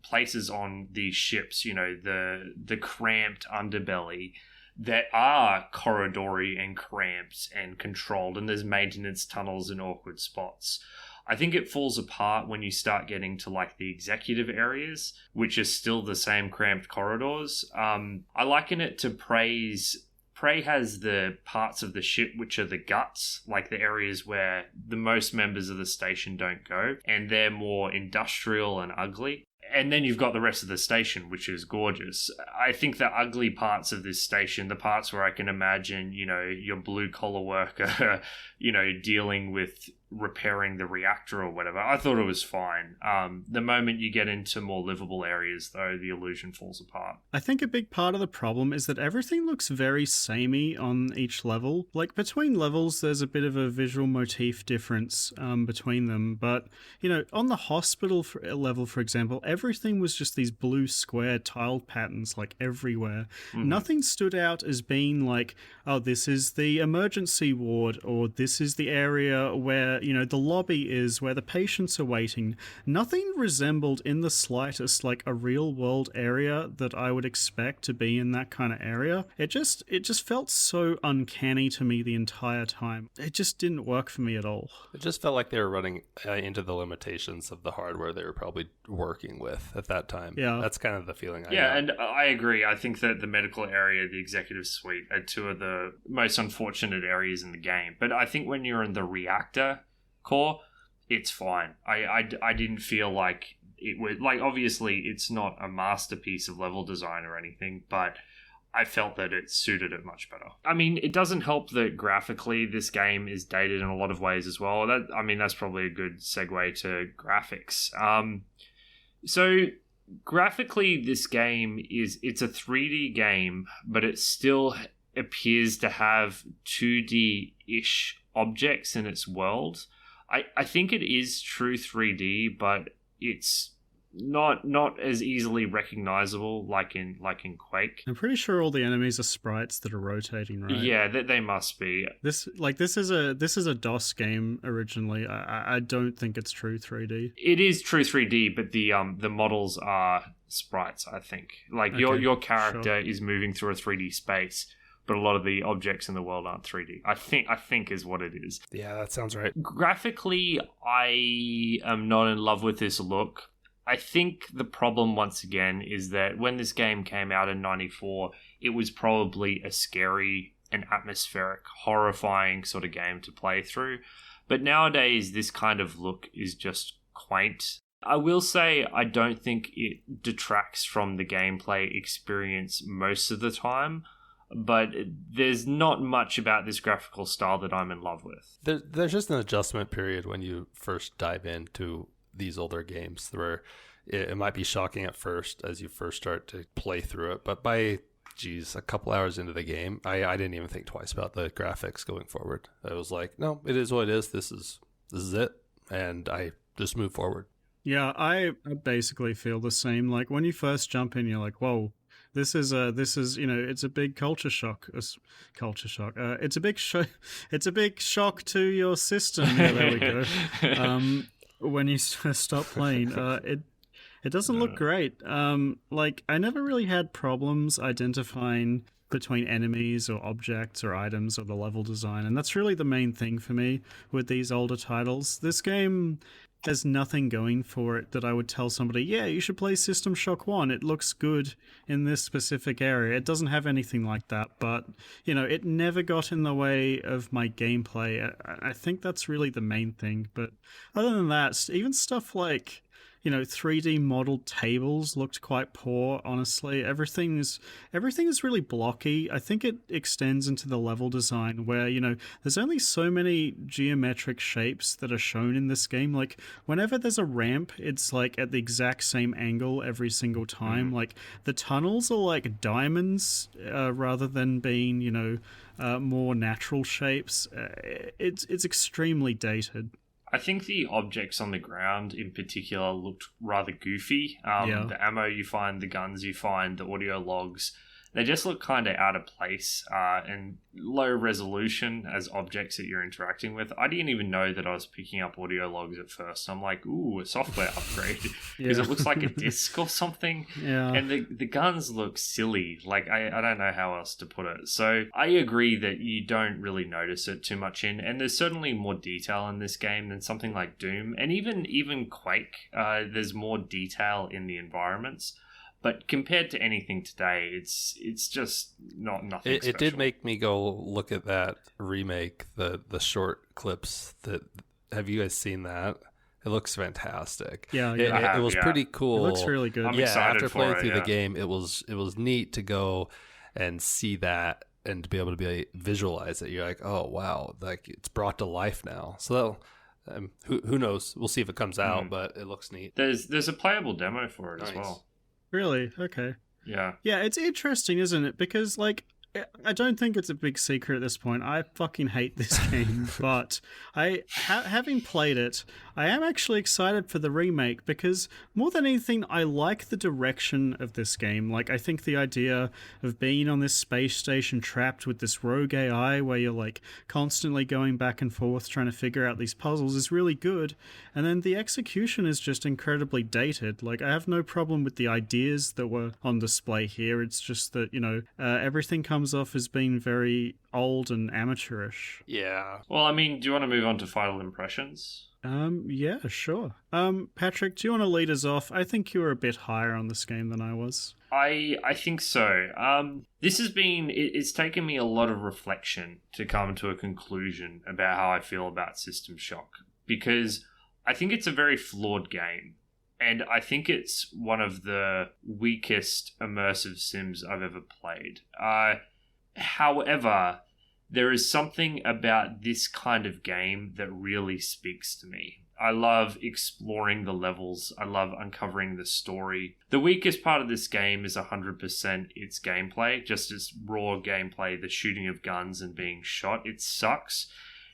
Speaker 1: places on these ships, the cramped underbelly, that are corridory and cramped and controlled, and there's maintenance tunnels and awkward spots. I think it falls apart when you start getting to the executive areas, which are still the same cramped corridors. I liken it to Prey's. Prey has the parts of the ship which are the guts, the areas where the most members of the station don't go, and they're more industrial and ugly. And then you've got the rest of the station, which is gorgeous. I think the ugly parts of this station, the parts where I can imagine, your blue collar worker, dealing with repairing the reactor or whatever, I thought it was fine. The moment you get into more livable areas, though, the illusion falls apart.
Speaker 2: I think a big part of the problem is that everything looks very samey on each level. Like, between levels, there's a bit of a visual motif difference between them. But, on the hospital level, for example, everything was just these blue square tiled patterns, like, everywhere. Mm-hmm. Nothing stood out as being like, oh, this is the emergency ward, or this is the area where, the lobby is, where the patients are waiting. Nothing resembled in the slightest like a real world area that I would expect to be in that kind of area. It just felt so uncanny to me the entire time. It just didn't work for me at all.
Speaker 3: It just felt like they were running into the limitations of the hardware they were probably working with at that time.
Speaker 2: Yeah.
Speaker 3: That's kind of the feeling I got.
Speaker 1: And I agree. I think that the medical area, the executive suite, are two of the most unfortunate areas in the game. But I think when you're in the reactor core, it's fine. I didn't feel like it was, like, obviously it's not a masterpiece of level design or anything, but I felt that it suited it much better. I mean, it doesn't help that graphically this game is dated in a lot of ways as well. That's probably a good segue to graphics. So graphically, this game it's a 3D game, but it still appears to have 2D-ish objects in its world. I think it is true 3D, but it's not as easily recognizable like in Quake.
Speaker 2: I'm pretty sure all the enemies are sprites that are rotating, right?
Speaker 1: Yeah, they must be.
Speaker 2: This is a DOS game originally. I don't think it's true 3D.
Speaker 1: It is true 3D, but the models are sprites, I think. Like, okay, your character is moving through a 3D space, but a lot of the objects in the world aren't 3D. I think is what it is.
Speaker 3: Yeah, that sounds right.
Speaker 1: Graphically, I am not in love with this look. I think the problem, once again, is that when this game came out in 94, it was probably a scary and atmospheric, horrifying sort of game to play through. But nowadays, this kind of look is just quaint. I will say I don't think it detracts from the gameplay experience most of the time, but there's not much about this graphical style that I'm in love with.
Speaker 3: There's just an adjustment period when you first dive into these older games where it might be shocking at first as you first start to play through it, but by a couple hours into the game, I didn't even think twice about the graphics going forward. I was like, no, it is what it is. This is it, and I just move forward.
Speaker 2: Yeah, I basically feel the same. Like, when you first jump in, you're like, whoa, this is it's a big culture shock. It's a big it's a big shock to your system. Yeah, there we go. When you stop playing, it doesn't look great. Like, I never really had problems identifying between enemies or objects or items or the level design, and that's really the main thing for me with these older titles. This game has nothing going for it that I would tell somebody, yeah, you should play System Shock 1. It looks good in this specific area. It doesn't have anything like that, but, it never got in the way of my gameplay. I think that's really the main thing. But other than that, even stuff like, 3D modeled tables looked quite poor, honestly. Everything is really blocky. I think it extends into the level design where, there's only so many geometric shapes that are shown in this game. Like, whenever there's a ramp, it's like at the exact same angle every single time. Like, the tunnels are like diamonds rather than being, more natural shapes. It's extremely dated.
Speaker 1: I think the objects on the ground in particular looked rather goofy. The ammo you find, the guns you find, the audio logs, they just look kind of out of place and low resolution as objects that you're interacting with. I didn't even know that I was picking up audio logs at first. I'm like, ooh, a software upgrade, because it looks like a disc or something.
Speaker 2: Yeah.
Speaker 1: And the guns look silly. Like, I don't know how else to put it. So I agree that you don't really notice it too much and there's certainly more detail in this game than something like Doom. And even Quake, there's more detail in the environments. But compared to anything today, it's just nothing special.
Speaker 3: It did make me go look at that remake, the short clips. Have you guys seen that? It looks fantastic.
Speaker 2: Yeah,
Speaker 3: It was pretty cool.
Speaker 2: It looks really good.
Speaker 1: I'm excited
Speaker 3: after
Speaker 1: for
Speaker 3: playing
Speaker 1: it,
Speaker 3: through the game, it was neat to go and see that and to be able to visualize it. You're like, oh wow, like it's brought to life now. So who knows? We'll see if it comes out, but it looks neat.
Speaker 1: There's a playable demo for it as well.
Speaker 2: Really? Okay.
Speaker 1: Yeah.
Speaker 2: Yeah, it's interesting, isn't it? Because, like, I don't think it's a big secret at this point. I fucking hate this game, but having played it, I am actually excited for the remake because more than anything, I like the direction of this game. Like, I think the idea of being on this space station trapped with this rogue AI where you're, like, constantly going back and forth trying to figure out these puzzles is really good. And then the execution is just incredibly dated. Like, I have no problem with the ideas that were on display here. It's just that, everything comes off as being very old and amateurish.
Speaker 3: Yeah.
Speaker 1: Well, I mean, do you want to move on to final impressions?
Speaker 2: Yeah, sure. Patrick, do you want to lead us off? I think you were a bit higher on this game than I was.
Speaker 1: I think so. This has been, it's taken me a lot of reflection to come to a conclusion about how I feel about System Shock, because I think it's a very flawed game. And I think it's one of the weakest immersive sims I've ever played. However, there is something about this kind of game that really speaks to me. I love exploring the levels. I love uncovering the story. The weakest part of this game is 100% its gameplay, just as raw gameplay, the shooting of guns and being shot. It sucks.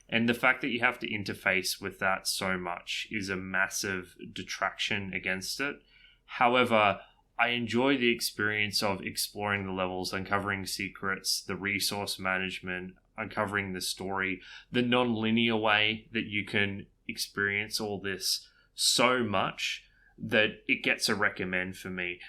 Speaker 1: And the fact that you have to interface with that so much is a massive detraction against it. However, I enjoy the experience of exploring the levels, uncovering secrets, the resource management, uncovering the story, the non-linear way that you can experience all this so much that it gets a recommend for me.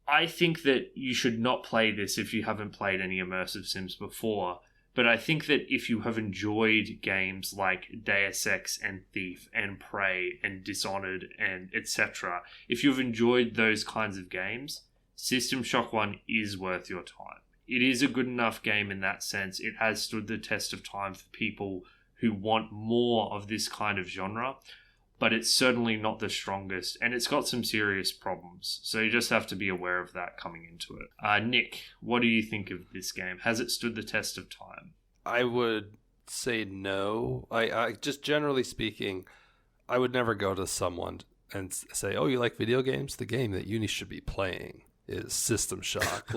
Speaker 1: I think that you should not play this if you haven't played any immersive sims before. But I think that if you have enjoyed games like Deus Ex and Thief and Prey and Dishonored and etc., if you've enjoyed those kinds of games, System Shock 1 is worth your time. It is a good enough game in that sense. It has stood the test of time for people who want more of this kind of genre, but it's certainly not the strongest, and it's got some serious problems. So you just have to be aware of that coming into it. Nick, what do you think of this game? Has it stood the test of time?
Speaker 3: I would say no. I just generally speaking, I would never go to someone and say, oh, you like video games? The game that you should be playing is System Shock.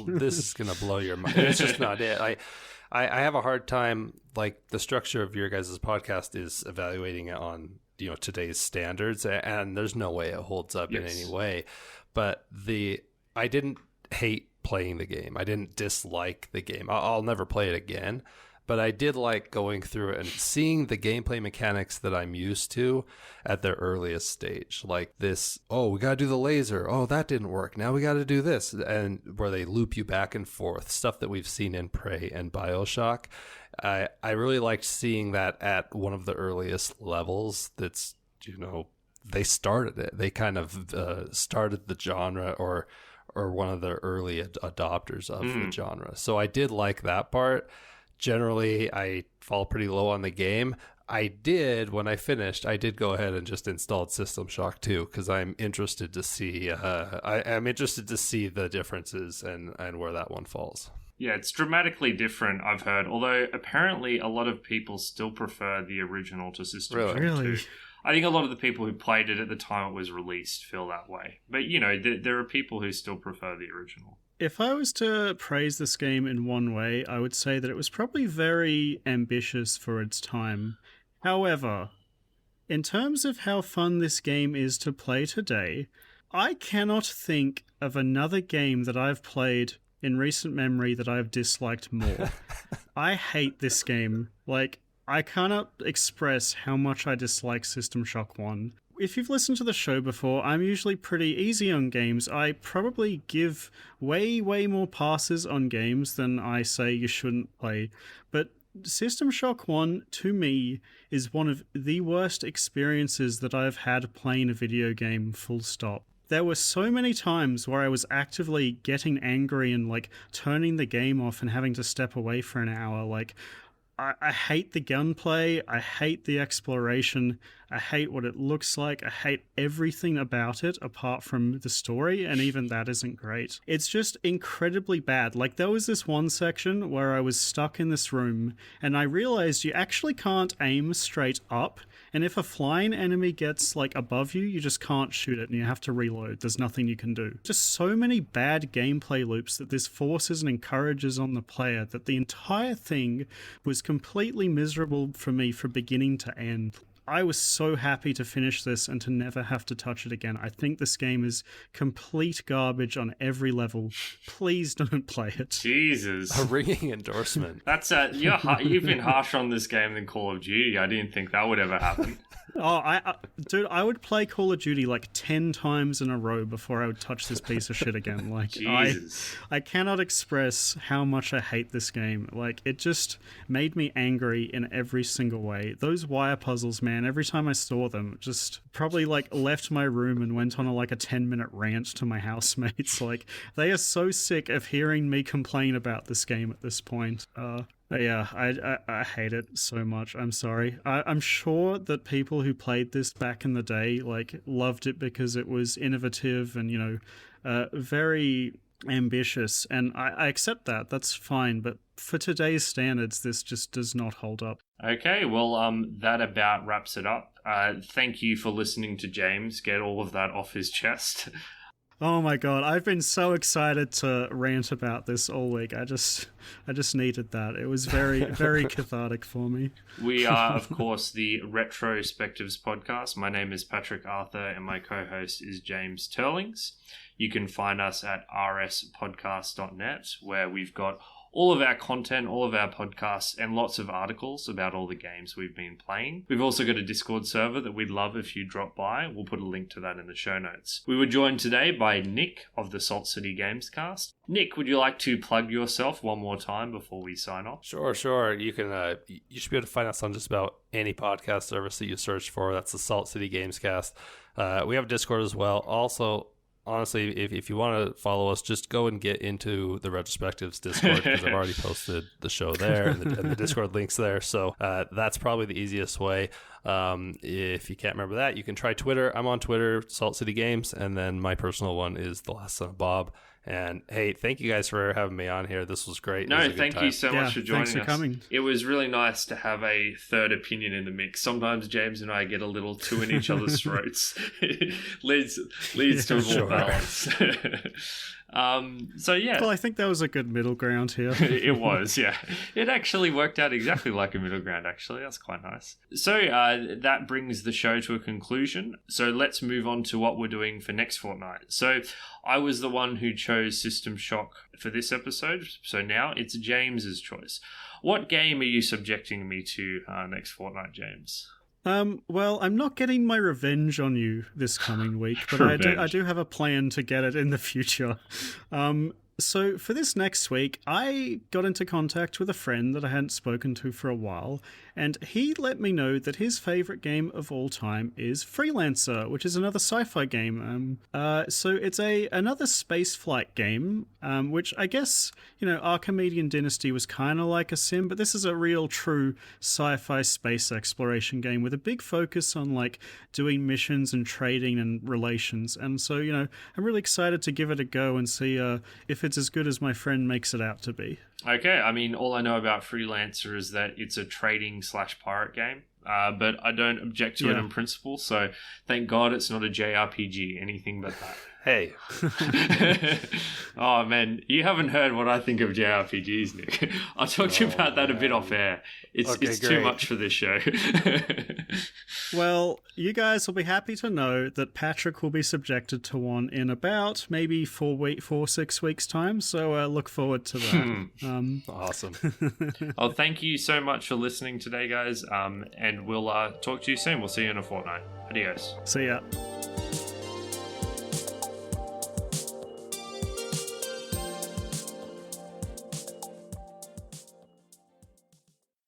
Speaker 3: This is going to blow your mind. It's just not it. I have a hard time, like the structure of your guys' podcast is evaluating it on today's standards, and there's no way it holds up in any way. But I didn't hate playing the game. I didn't dislike the game. I'll never play it again, but I did like going through it and seeing the gameplay mechanics that I'm used to at their earliest stage. Like this, oh, we got to do the laser. Oh, that didn't work. Now we got to do this. And where they loop you back and forth, stuff that we've seen in Prey and Bioshock. I really liked seeing that at one of the earliest levels. That's, they started it. They kind of started the genre or one of the early adopters of the genre. So I did like that part. Generally, I fall pretty low on the game. When I finished, I did go ahead and just installed System Shock 2 because I'm interested to see. I'm interested to see the differences and where that one falls.
Speaker 1: Yeah, it's dramatically different, I've heard. Although apparently a lot of people still prefer the original to System Shock 2. I think a lot of the people who played it at the time it was released feel that way. But, there are people who still prefer the original.
Speaker 2: If I was to praise this game in one way, I would say that it was probably very ambitious for its time. However, in terms of how fun this game is to play today, I cannot think of another game that I've played in recent memory that I've disliked more. I hate this game. I cannot express how much I dislike System Shock 1. If you've listened to the show before, I'm usually pretty easy on games. I probably give way more passes on games than I say you shouldn't play. But System Shock 1, to me, is one of the worst experiences that I've had playing a video game, full stop. There were so many times where I was actively getting angry and turning the game off and having to step away for an hour. I hate the gunplay. I hate the exploration. I hate what it looks like. I hate everything about it apart from the story, and even that isn't great. It's just incredibly bad. Like, there was this one section where I was stuck in this room, and I realized you actually can't aim straight up, and if a flying enemy gets, like, above you, you just can't shoot it, and you have to reload. There's nothing you can do. Just so many bad gameplay loops that this forces and encourages on the player that the entire thing was completely miserable for me from beginning to end. I was so happy to finish this and to never have to touch it again. I think this game is complete garbage on every level. Please don't play it.
Speaker 1: Jesus.
Speaker 3: A ringing endorsement.
Speaker 1: That's you've been harsher on this game than Call of Duty. I didn't think that would ever happen.
Speaker 2: Dude, I would play Call of Duty like 10 times in a row before I would touch this piece of shit again. Like,
Speaker 1: Jesus.
Speaker 2: I cannot express how much I hate this game. Like, it just made me angry in every single way. Those wire puzzles, man, every time I saw them, just probably like left my room and went on a 10-minute rant to my housemates. Like, they are so sick of hearing me complain about this game at this point. Yeah, I hate it so much. I'm sorry. I'm sure that people who played this back in the day loved it because it was innovative and very ambitious, and I accept that. That's fine. But for today's standards, this just does not hold up.
Speaker 1: Okay, well, that about wraps it up. Thank you for listening to James get all of that off his chest.
Speaker 2: Oh my god, I've been so excited to rant about this all week. I just needed that. It was very, very cathartic for me.
Speaker 1: We are, of course, the Retro Spectives podcast. My name is Patrick Arthur, and my co-host is James Turlings. You can find us at rspodcast.net, where we've got all of our content, all of our podcasts, and lots of articles about all the games we've been playing. We've also got a Discord server that we'd love if you drop by. We'll put a link to that in the show notes. We were joined today by Nick of the Salt City Gamescast. Nick, would you like to plug yourself one more time before we sign off?
Speaker 3: Sure. You can. You should be able to find us on just about any podcast service that you search for. That's the Salt City Gamescast. We have a Discord as well. Also, honestly, if you want to follow us, just go and get into the Retrospectives Discord, because I've already posted the show there and the Discord links there. So that's probably the easiest way. If you can't remember that, you can try Twitter. I'm on Twitter, Salt City Games, and then my personal one is The Last Son of Bob. And hey, thank you guys for having me on here. This was great.
Speaker 1: No, thank you so much for joining us.
Speaker 2: Thanks for coming.
Speaker 1: It was really nice to have a third opinion in the mix. Sometimes James and I get a little too in each other's throats. It leads to a more balance. So yeah.
Speaker 2: Well, I think that was a good middle ground here.
Speaker 1: It was, yeah. It actually worked out exactly like a middle ground, actually. That's quite nice. So that brings the show to a conclusion. So let's move on to what we're doing for next fortnight. So I was the one who chose System Shock for this episode. So now it's James's choice. What game are you subjecting me to next fortnight, James?
Speaker 2: Well, I'm not getting my revenge on you this coming week, but I do have a plan to get it in the future. So for this next week, I got into contact with a friend that I hadn't spoken to for a while, and he let me know that his favorite game of all time is Freelancer, which is another sci-fi game. So it's another spaceflight game, which I guess, Archimedean Dynasty was kind of like a sim, but this is a real true sci-fi space exploration game with a big focus on doing missions and trading and relations. And so, I'm really excited to give it a go and see if it's as good as my friend makes it out to be.
Speaker 1: Okay, I mean, all I know about Freelancer is that it's a trading/pirate game, but I don't object to it in principle, so thank God it's not a JRPG, anything but that.
Speaker 3: Hey.
Speaker 1: Oh, man, you haven't heard what I think of JRPGs, Nick. I'll talk to you about that a bit off air. It's too much for this show.
Speaker 2: Well, you guys will be happy to know that Patrick will be subjected to one in about maybe 6 weeks' time, so look forward to that.
Speaker 3: Awesome.
Speaker 1: Well, thank you so much for listening today, guys, and we'll talk to you soon. We'll see you in a fortnight. Adios.
Speaker 2: See ya.